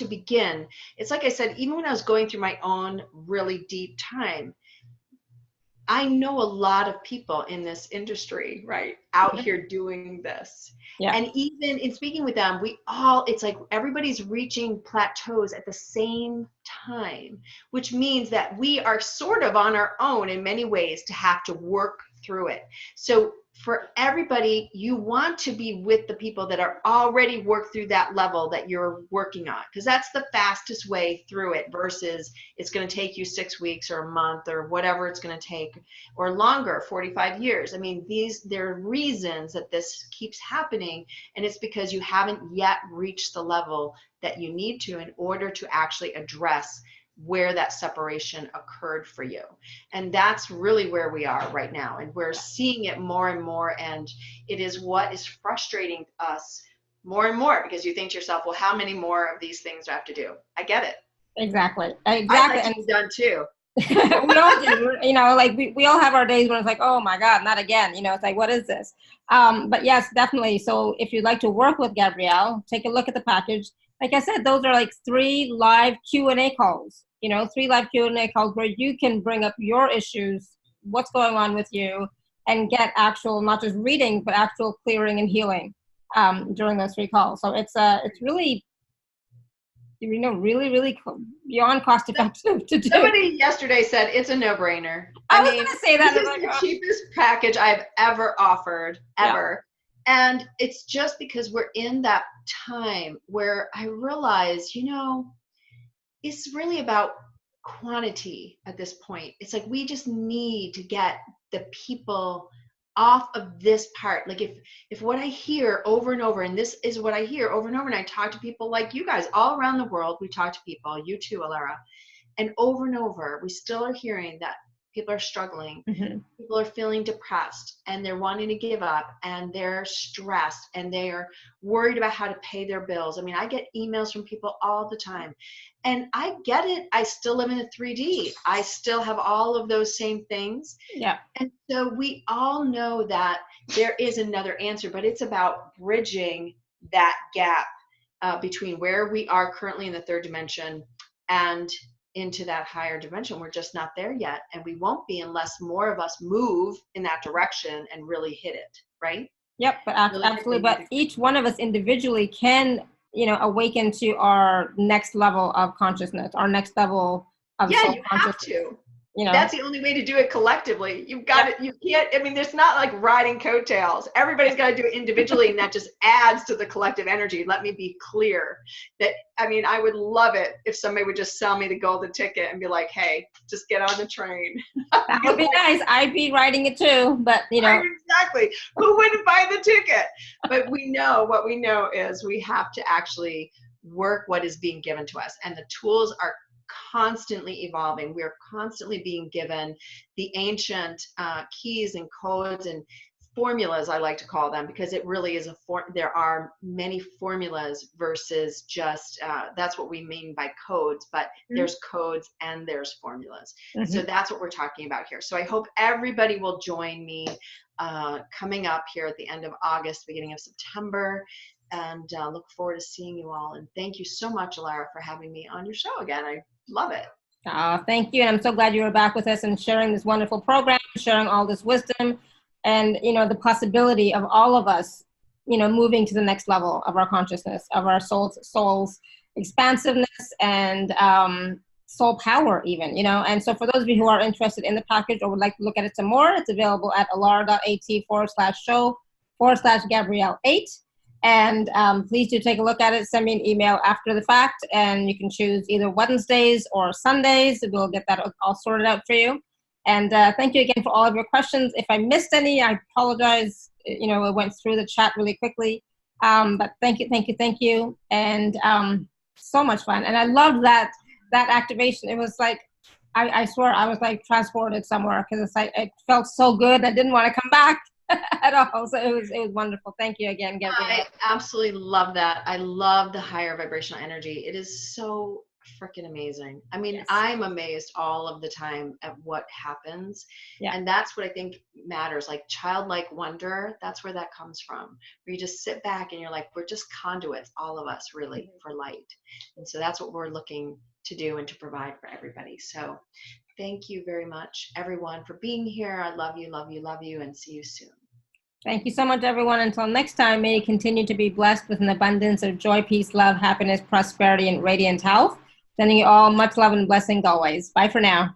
begin. It's like I said, even when I was going through my own really deep time, I know a lot of people in this industry, right, out here doing this. Yeah. And even in speaking with them, it's like everybody's reaching plateaus at the same time, which means that we are sort of on our own in many ways to have to work through it. So for everybody, you want to be with the people that are already worked through that level that you're working on, because that's the fastest way through it, versus it's going to take you 6 weeks or a month or whatever it's going to take, or longer, 45 years. I mean, there are reasons that this keeps happening, and it's because you haven't yet reached the level that you need to in order to actually address where that separation occurred for you. And that's really where we are right now. And we're seeing it more and more. And it is what is frustrating us more and more, because you think to yourself, well, how many more of these things do I have to do? I get it. Exactly. I'd like to be done too. We all do, like we all have our days when it's like, oh my God, not again. It's like, what is this? But yes, definitely. So if you'd like to work with Gabrielle, take a look at the package. Like I said, those are like 3 live Q&A calls, 3 live Q&A calls where you can bring up your issues, what's going on with you, and get actual, not just reading, but actual clearing and healing during those 3 calls. So it's really, really, really beyond cost effective to do. Somebody yesterday said it's a no-brainer. I was going to say that. This is the cheapest package I've ever offered, ever. And it's just because we're in that time where I realize, it's really about quantity at this point. It's like we just need to get the people off of this part. Like if what I hear over and over, and this is what I hear over and over, and I talk to people like you guys all around the world, we talk to people, you too, Alara, and over, we still are hearing that people are struggling, people are feeling depressed, and they're wanting to give up, and they're stressed, and they're worried about how to pay their bills. I mean, I get emails from people all the time, and I get it. I still live in the 3D. I still have all of those same things. Yeah. And so we all know that there is another answer, but it's about bridging that gap between where we are currently in the third dimension and into that higher dimension. We're just not there yet, and we won't be unless more of us move in that direction and really hit it, right? Yep, but absolutely. But each one of us individually can, awaken to our next level of consciousness, our next level of you soul have consciousness. to. That's the only way to do it collectively. You've got it. You can't, I mean, there's not like riding coattails. Everybody's got to do it individually, and that just adds to the collective energy. Let me be clear that, I mean, I would love it if somebody would just sell me the golden ticket and be like, hey, just get on the train. That would be nice. I'd be riding it too, but Exactly. Who wouldn't buy the ticket? But what we know is we have to actually work what is being given to us, and the tools are constantly evolving. We're constantly being given the ancient keys and codes and formulas, I like to call them, because it really is there are many formulas versus just that's what we mean by codes, but there's codes and there's formulas. So that's what we're talking about here. So I hope everybody will join me coming up here at the end of August, beginning of September, and look forward to seeing you all. And thank you so much, Alara, for having me on your show again. I love it. Thank you. And I'm so glad you were back with us and sharing this wonderful program, sharing all this wisdom, and, the possibility of all of us, moving to the next level of our consciousness, of our soul's expansiveness and soul power even, And so for those of you who are interested in the package or would like to look at it some more, it's available at alara.at/show/Gabrielle8. And please do take a look at it. Send me an email after the fact, and you can choose either Wednesdays or Sundays. We'll get that all sorted out for you. And thank you again for all of your questions. If I missed any, I apologize. It went through the chat really quickly. But thank you. And so much fun. And I loved that activation. It was like, I swear I was like transported somewhere, because it's like, it felt so good. I didn't want to come back at all. So it was wonderful. Thank you again, Gabrielle. I absolutely love that. I love the higher vibrational energy. It is so freaking amazing. I mean, I'm amazed all of the time at what happens. Yeah. And that's what I think matters. Like childlike wonder, that's where that comes from. Where you just sit back and you're like, we're just conduits, all of us really, for light. And so that's what we're looking to do and to provide for everybody. So thank you very much, everyone, for being here. I love you, love you, love you, and see you soon. Thank you so much, everyone. Until next time, may you continue to be blessed with an abundance of joy, peace, love, happiness, prosperity, and radiant health. Sending you all much love and blessings always. Bye for now.